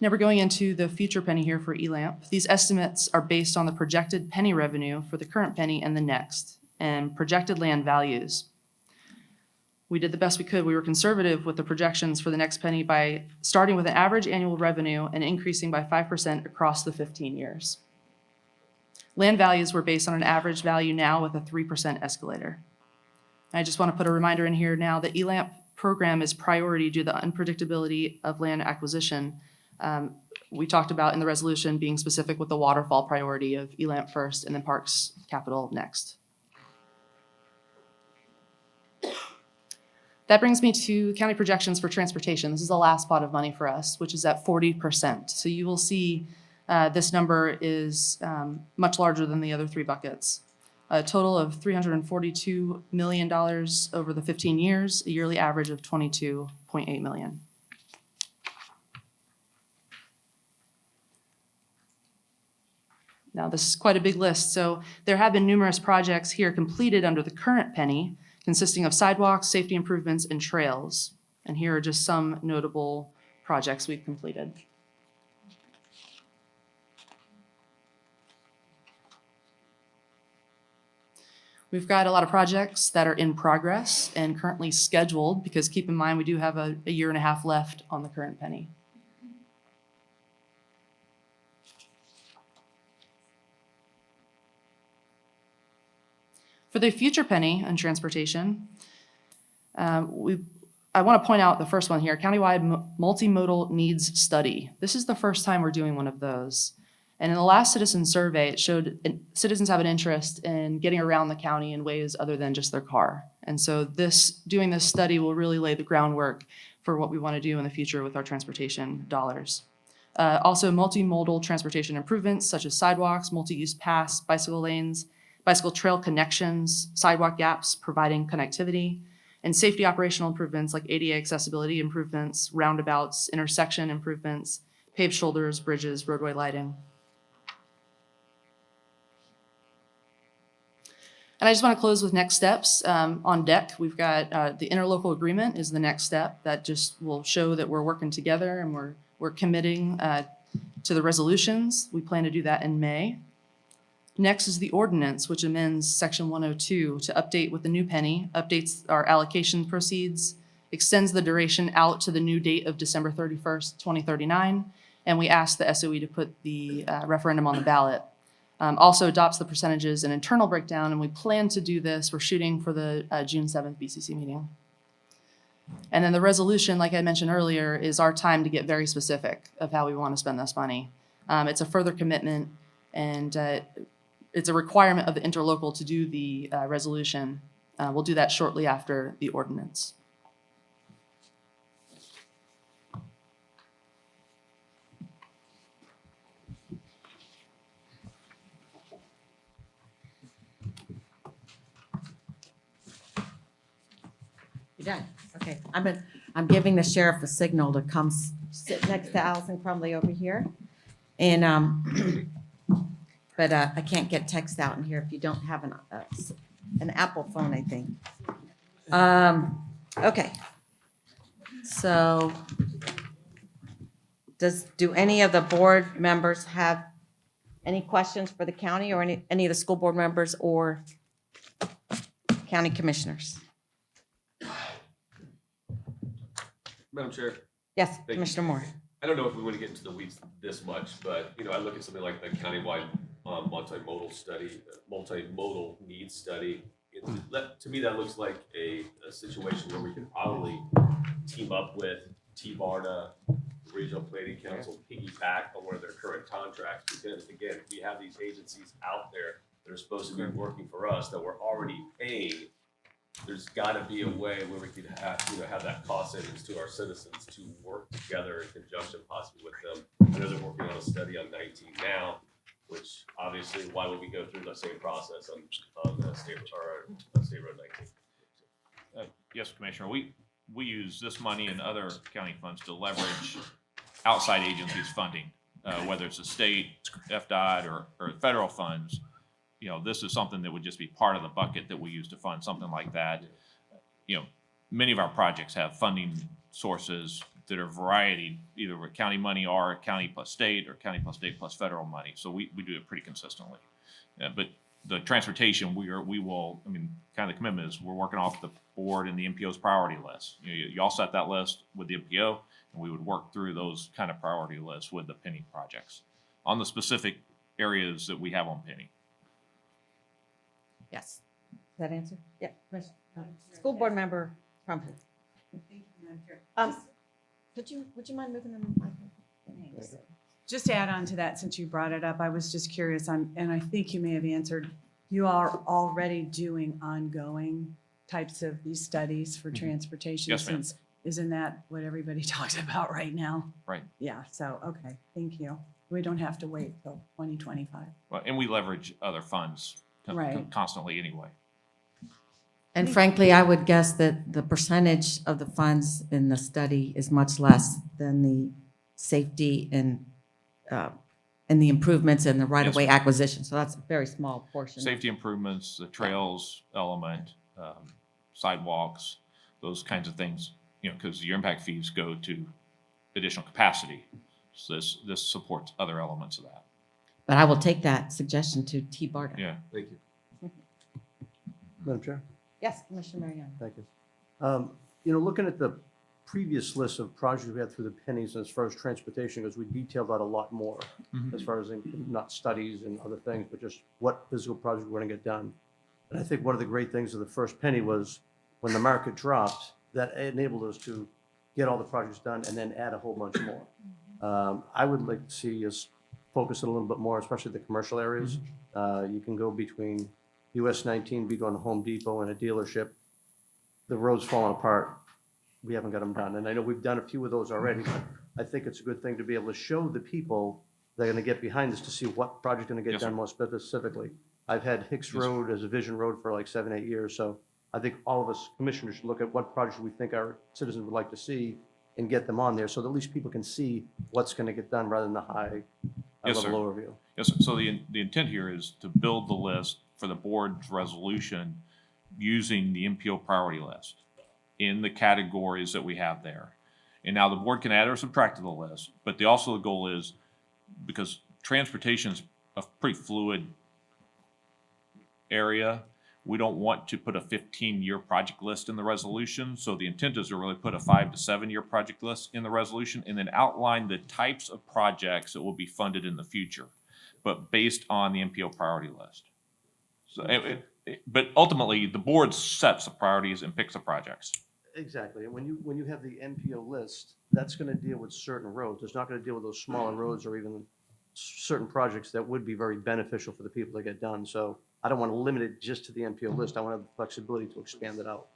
Now we're going into the future penny here for ELAMP. These estimates are based on the projected penny revenue for the current penny and the next, and projected land values. We did the best we could. We were conservative with the projections for the next penny by starting with an average annual revenue and increasing by 5% across the 15 years. Land values were based on an average value now with a 3% escalator. I just want to put a reminder in here now that ELAMP program is priority due to the unpredictability of land acquisition. We talked about in the resolution being specific with the waterfall priority of ELAMP first and then Parks Capital next. That brings me to county projections for transportation. This is the last pot of money for us, which is at 40%. So you will see this number is much larger than the other three buckets. A total of $342 million over the 15 years, a yearly average of $22.8 million. Now, this is quite a big list. So there have been numerous projects here completed under the current penny, consisting of sidewalks, safety improvements, and trails. And here are just some notable projects we've completed. We've got a lot of projects that are in progress and currently scheduled, because keep in mind, we do have a year and a half left on the current penny. For the future penny on transportation, I want to point out the first one here, Countywide Multimodal Needs Study. This is the first time we're doing one of those. And in the last citizen survey, it showed citizens have an interest in getting around the county in ways other than just their car. And so doing this study will really lay the groundwork for what we want to do in the future with our transportation dollars. Also, multimodal transportation improvements such as sidewalks, multi-use paths, bicycle lanes, bicycle trail connections, sidewalk gaps, providing connectivity, and safety operational improvements like ADA accessibility improvements, roundabouts, intersection improvements, paved shoulders, bridges, roadway lighting. And I just want to close with next steps. On deck, we've got the interlocal agreement is the next step. That just will show that we're working together and we're committing to the resolutions. We plan to do that in May. Next is the ordinance, which amends Section 102 to update with the new penny, updates our allocation proceeds, extends the duration out to the new date of December 31st, 2039, and we ask the SOE to put the referendum on the ballot. Also adopts the percentages and internal breakdown, and we plan to do this. We're shooting for the June 7th BCC meeting. And then the resolution, like I mentioned earlier, is our time to get very specific of how we want to spend this money. It's a further commitment, and it's a requirement of the interlocal to do the resolution. We'll do that shortly after the ordinance. Done. Okay, I'm giving the sheriff a signal to come sit next to Allison Crumley over here. And, but I can't get text out in here if you don't have an Apple phone, I think. Okay. So do any of the board members have any questions for the county or any of the school board members or county commissioners? Madam Chair, Yes, you. Commissioner Moore. I don't know if we want to get into the weeds this much, but, I look at something like the Countywide multimodal needs study. To me, that looks like a situation where we could probably team up with TBARDA, Regional Planning Council, piggyback on one of their current contracts, because again, we have these agencies out there that are supposed to be working for us that we're already paying. There's got to be a way where we could have that cost savings to our citizens to work together in conjunction possibly with them. I know they're working on a study on 19 now, which obviously, why would we go through the same process on State Road 19? Yes, Commissioner, we use this money and other county funds to leverage outside agencies' funding, whether it's the state, FDOT, or federal funds. This is something that would just be part of the bucket that we use to fund something like that. Many of our projects have funding sources that are a variety, either with county money or county plus state or county plus state plus federal money. So we do it pretty consistently. But the transportation, kind of the commitment is we're working off the board and the MPO's priority list. You all set that list with the MPO, and we would work through those kind of priority lists with the penny projects on the specific areas that we have on penny. Yes. Does that answer? Yeah. School board member Crumpton. Would you mind moving the microphone? Just to add on to that, since you brought it up, I was just curious, and I think you may have answered, you are already doing ongoing types of these studies for transportation? Yes, ma'am. Since isn't that what everybody talks about right now? Right. Yeah, so, okay, thank you. We don't have to wait till 2025. Well, and we leverage other funds Right. constantly anyway. And frankly, I would guess that the percentage of the funds in the study is much less than the safety and the improvements and the right-of-way acquisition. So that's a very small portion. Safety improvements, the trails element, sidewalks, those kinds of things, because your impact fees go to additional capacity. So this supports other elements of that. But I will take that suggestion to TBARDA. Yeah. Thank you. Madam Chair? Yes, Commissioner Mariano. Thank you. Looking at the previous list of projects we had through the pennies as far as transportation goes, we detailed out a lot more as far as not studies and other things, but just what physical projects we're going to get done. And I think one of the great things of the first penny was when the market dropped, that enabled us to get all the projects done and then add a whole bunch more. I would like to see us focus it a little bit more, especially the commercial areas. You can go between US 19, be going to Home Depot and a dealership. The road's falling apart. We haven't got them done. And I know we've done a few of those already, but I think it's a good thing to be able to show the people that are going to get behind this to see what project's going to get Yes, done sir. more specifically. I've had Hicks Yes, sir. Road as a vision road for like 7, 8 years. So I think all of us commissioners should look at what projects we think our citizens would like to see and get them on there so that at least people can see what's going to get done rather than the high Yes, level sir. overview. Yes, sir. So the intent here is to build the list for the board's resolution using the MPO priority list in the categories that we have there. And now the board can add or subtract to the list, but the goal is, because transportation is a pretty fluid area, we don't want to put a 15-year project list in the resolution. So the intent is to really put a 5 to 7 year project list in the resolution and then outline the types of projects that will be funded in the future, but based on the MPO priority list. So, but ultimately, the board sets the priorities and picks the projects. Exactly. And when you have the NPO list, that's going to deal with certain roads. It's not going to deal with those smaller roads or even certain projects that would be very beneficial for the people to get done. So I don't want to limit it just to the NPO list. I want to have the flexibility to expand it out.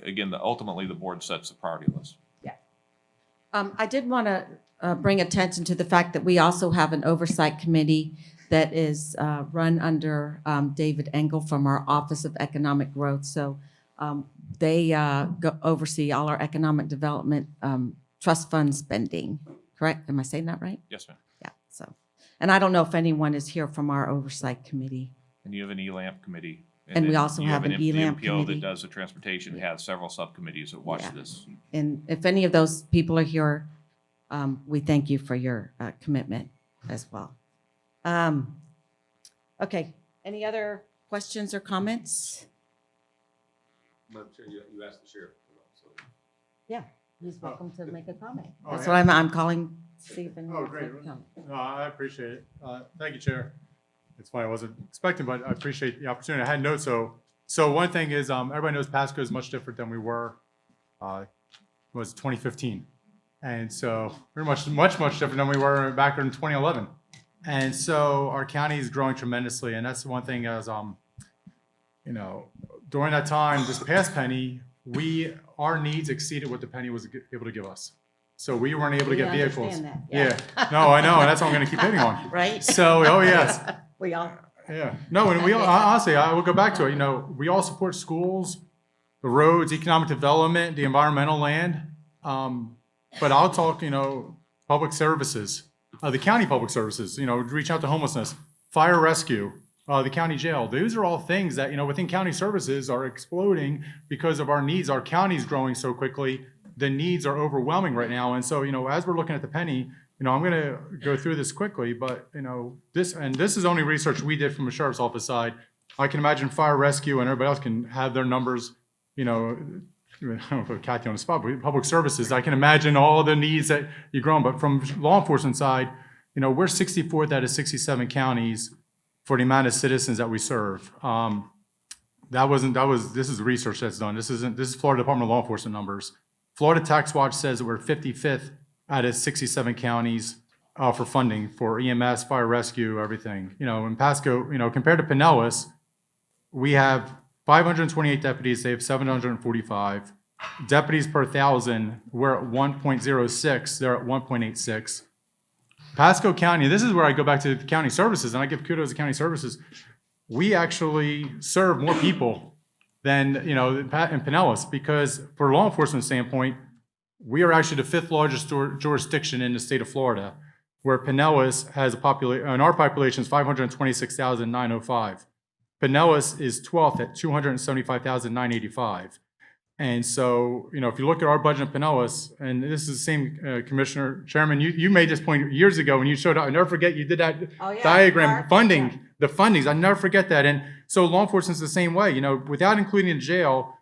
Again, ultimately, the board sets the priority list. I did want to bring attention to the fact that we also have an oversight committee that is run under David Engel from our Office of Economic Growth. So they oversee all our economic development trust fund spending, correct? Am I saying that right? Yes, ma'am. Yeah, so, and I don't know if anyone is here from our oversight committee. And you have an ELAMP committee. And we then also you have an the ELAMP MPO committee. that does the transportation, has several subcommittees that watch Yeah. this. And if any of those people are here, we thank you for your commitment as well. Okay, any other questions or comments? Madam Chair, you asked the sheriff. Yeah, he's welcome to make a comment. Oh, That's yeah. what I'm calling, to see if anyone Oh, wants to great. make a comment. No, I appreciate it. Thank you, Chair. It's funny, I wasn't expecting, but I appreciate the opportunity. I had notes, so one thing is, everybody knows Pasco is much different than we were, was 2015. And so we're much different than we were back in 2011. And so our county is growing tremendously, and that's the one thing as, during that time, this past penny, our needs exceeded what the penny was able to give us. So we weren't able to We get vehicles. understand that, Yeah, no, I know, and that's what I'm gonna keep hitting on. Right? So, oh, yes, We all, yeah. No, and we all, honestly, I will go back to it, we all support schools, the roads, economic development, the environmental land. But I'll talk, public services, the county public services, reach out to homelessness, fire rescue, the county jail. Those are all things that, within county services are exploding because of our needs. Our county's growing so quickly. The needs are overwhelming right now. And so, as we're looking at the penny, I'm going to go through this quickly, but, this is only research we did from the sheriff's office side. I can imagine fire rescue and everybody else can have their numbers, I don't know, put Kathy on the spot, but public services, I can imagine all the needs that you've grown. But from law enforcement side, we're 64th out of 67 counties for the amount of citizens that we serve. This is research that's done. This is Florida Department of Law Enforcement numbers. Florida Tax Watch says that we're 55th out of 67 counties for funding for EMS, fire rescue, everything. In Pasco, compared to Pinellas, we have 528 deputies, they have 745. Deputies per 1,000, we're at 1.06, they're at 1.86. Pasco County, this is where I go back to the county services, and I give kudos to county services. We actually serve more people than, in Pinellas, because for a law enforcement standpoint, we are actually the 5th largest jurisdiction in the state of Florida, where Pinellas has a population, and our population is 526,905. Pinellas is 12th at 275,985. And so, if you look at our budget in Pinellas, and this is the same Commissioner Chairman, you made this point years ago when you showed up. I never forget you did that diagram, the fundings. I never forget that. And so law enforcement's the same way. Without including the jail,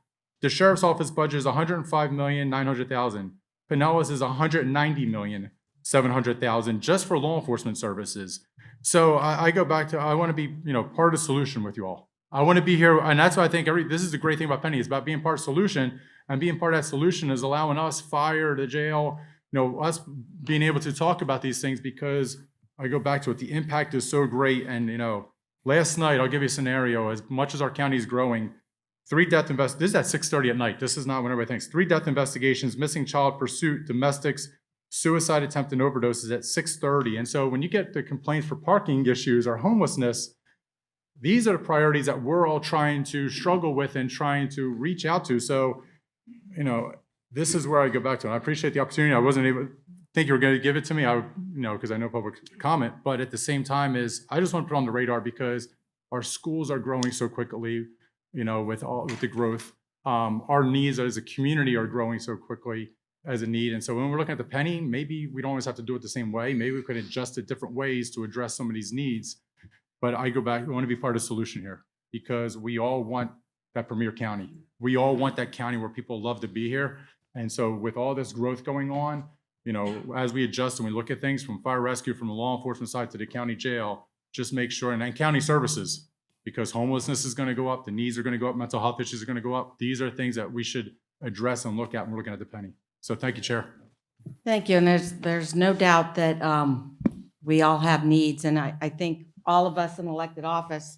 the sheriff's office budget is $105,900,000. Pinellas is $190,700,000 just for law enforcement services. So I go back to, I want to be, part of the solution with you all. I want to be here, and that's why I think this is the great thing about Penny. It's about being part of the solution, and being part of that solution is allowing us, fire, the jail, us being able to talk about these things, because I go back to it. The impact is so great. And, last night, I'll give you a scenario. As much as our county is growing, 3 death this is at 6:30 at night. This is not when everybody thinks. 3 death investigations, missing child pursuit, domestics, suicide attempt, and overdoses at 6:30. And so when you get the complaints for parking issues or homelessness, these are the priorities that we're all trying to struggle with and trying to reach out to. So, this is where I go back to. And I appreciate the opportunity. I wasn't able to think you were going to give it to me, because I know public comment. But at the same time, I just want to put on the radar because our schools are growing so quickly, with the growth. Our needs as a community are growing so quickly as a need. And so when we're looking at the penny, maybe we don't always have to do it the same way. Maybe we could adjust it different ways to address some of these needs. But I go back, we want to be part of the solution here because we all want that premier county. We all want that county where people love to be here. And so with all this growth going on, as we adjust and we look at things from fire rescue, from the law enforcement side to the county jail, just make sure, and then county services, because homelessness is going to go up, the needs are going to go up, mental health issues are going to go up. These are things that we should address and look at when we're looking at the penny. So thank you, Chair. Thank you. And there's no doubt that we all have needs. And I think all of us in elected office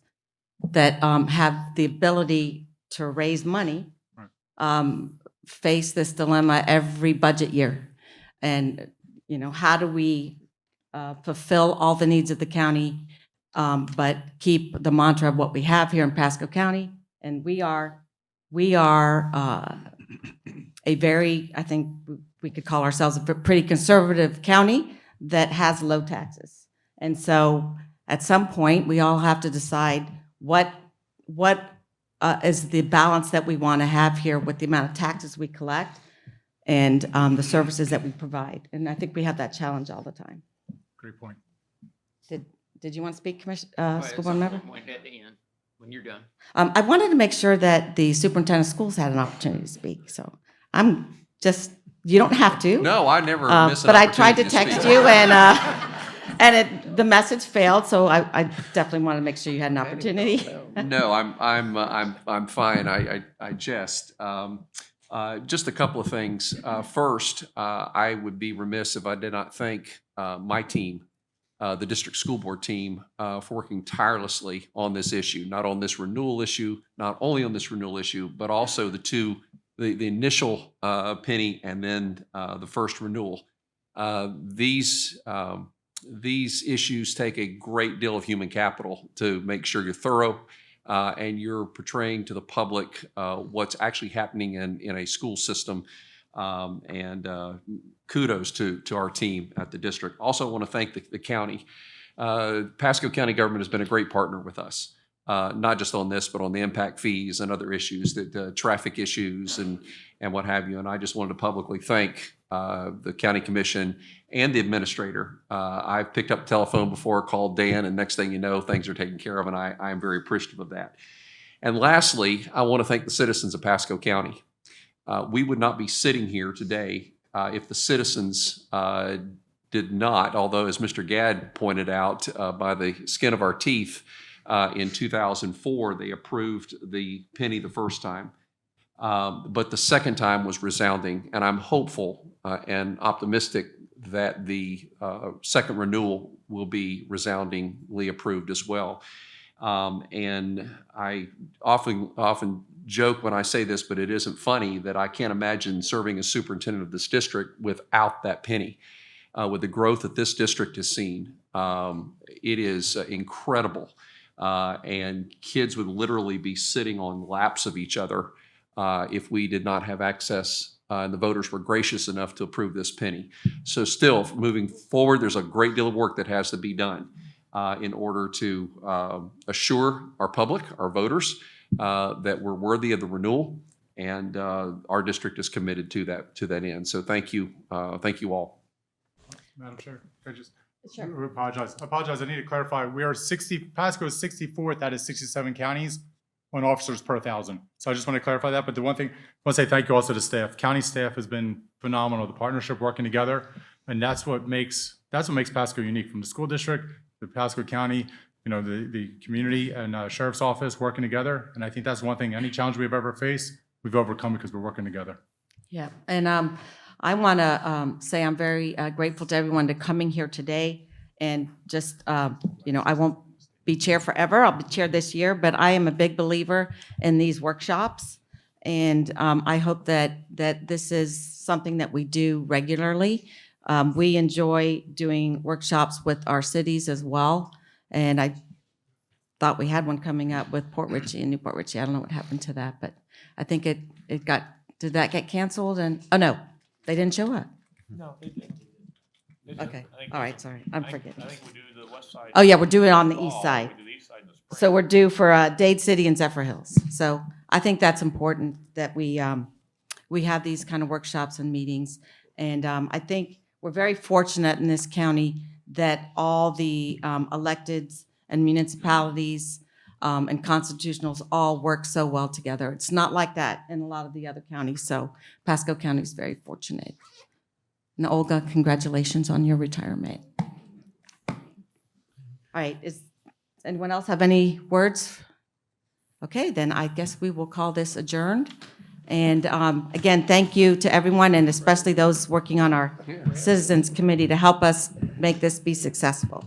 that have the ability to raise money face this dilemma every budget year. And, how do we fulfill all the needs of the county, but keep the mantra of what we have here in Pasco County? And we are a very, I think we could call ourselves a pretty conservative county that has low taxes. And so at some point, we all have to decide what is the balance that we want to have here with the amount of taxes we collect and the services that we provide. And I think we have that challenge all the time. Great point. Did you want to speak, School Board Member? At the end, when you're done. I wanted to make sure that the superintendent of schools had an opportunity to speak. So you don't have to. No, I never miss an But I opportunity tried to to text speak. you and the message failed. So I definitely wanted to make sure you had an opportunity. No, I'm fine. I jest. Just a couple of things. First, I would be remiss if I did not thank my team, the district school board team, for working tirelessly on this issue. Not on this renewal issue, not only on this renewal issue, but also the initial penny and then the first renewal. These issues take a great deal of human capital to make sure you're thorough and you're portraying to the public what's actually happening in a school system. And kudos to our team at the district. Also, I want to thank the county. Pasco County Government has been a great partner with us, not just on this, but on the impact fees and other issues, the traffic issues and what have you. And I just wanted to publicly thank the county commission and the administrator. I've picked up the telephone before, called Dan, and next thing you know, things are taken care of, and I am very appreciative of that. And lastly, I want to thank the citizens of Pasco County. We would not be sitting here today if the citizens did not, although as Mr. Gadd pointed out, by the skin of our teeth, in 2004, they approved the penny the first time. But the second time was resounding, and I'm hopeful and optimistic that the second renewal will be resoundingly approved as well. And I often joke when I say this, but it isn't funny, that I can't imagine serving as superintendent of this district without that penny. With the growth that this district has seen, it is incredible. And kids would literally be sitting on laps of each other if we did not have access and the voters were gracious enough to approve this penny. So still, moving forward, there's a great deal of work that has to be done in order to assure our public, our voters, that we're worthy of the renewal. And our district is committed to that end. So thank you all. Madam Chair, I apologize. I need to clarify. We are Pasco is 64th out of 67 counties on officers per 1,000. So I just want to clarify that. But the one thing, I want to say thank you also to staff. County staff has been phenomenal. The partnership working together, and that's what makes Pasco unique. From the school district, the Pasco County, the community and sheriff's office working together. And I think that's one thing. Any challenge we've ever faced, we've overcome because we're working together. Yeah, and I want to say I'm very grateful to everyone to coming here today. And just, I won't be chair forever. I'll be chair this year, but I am a big believer in these workshops. And I hope that this is something that we do regularly. We enjoy doing workshops with our cities as well. And I thought we had one coming up with Port Richey and Newport Richey. I don't know what happened to that, but I think it got, did that get canceled? And, oh no, they didn't show up. No, they did. Okay, all right, sorry, I'm forgetting. I think we do the west side. Oh yeah, we're doing it on the east side. We do the east side in the spring. So we're due for Dade City and Zephyr Hills. So I think that's important that we have these kind of workshops and meetings. And I think we're very fortunate in this county that all the electeds and municipalities and constitutionals all work so well together. It's not like that in a lot of the other counties. So Pasco County is very fortunate. And Olga, congratulations on your retirement. All right, does anyone else have any words? Okay, then I guess we will call this adjourned. And again, thank you to everyone, and especially those working on our Citizens Committee to help us make this be successful.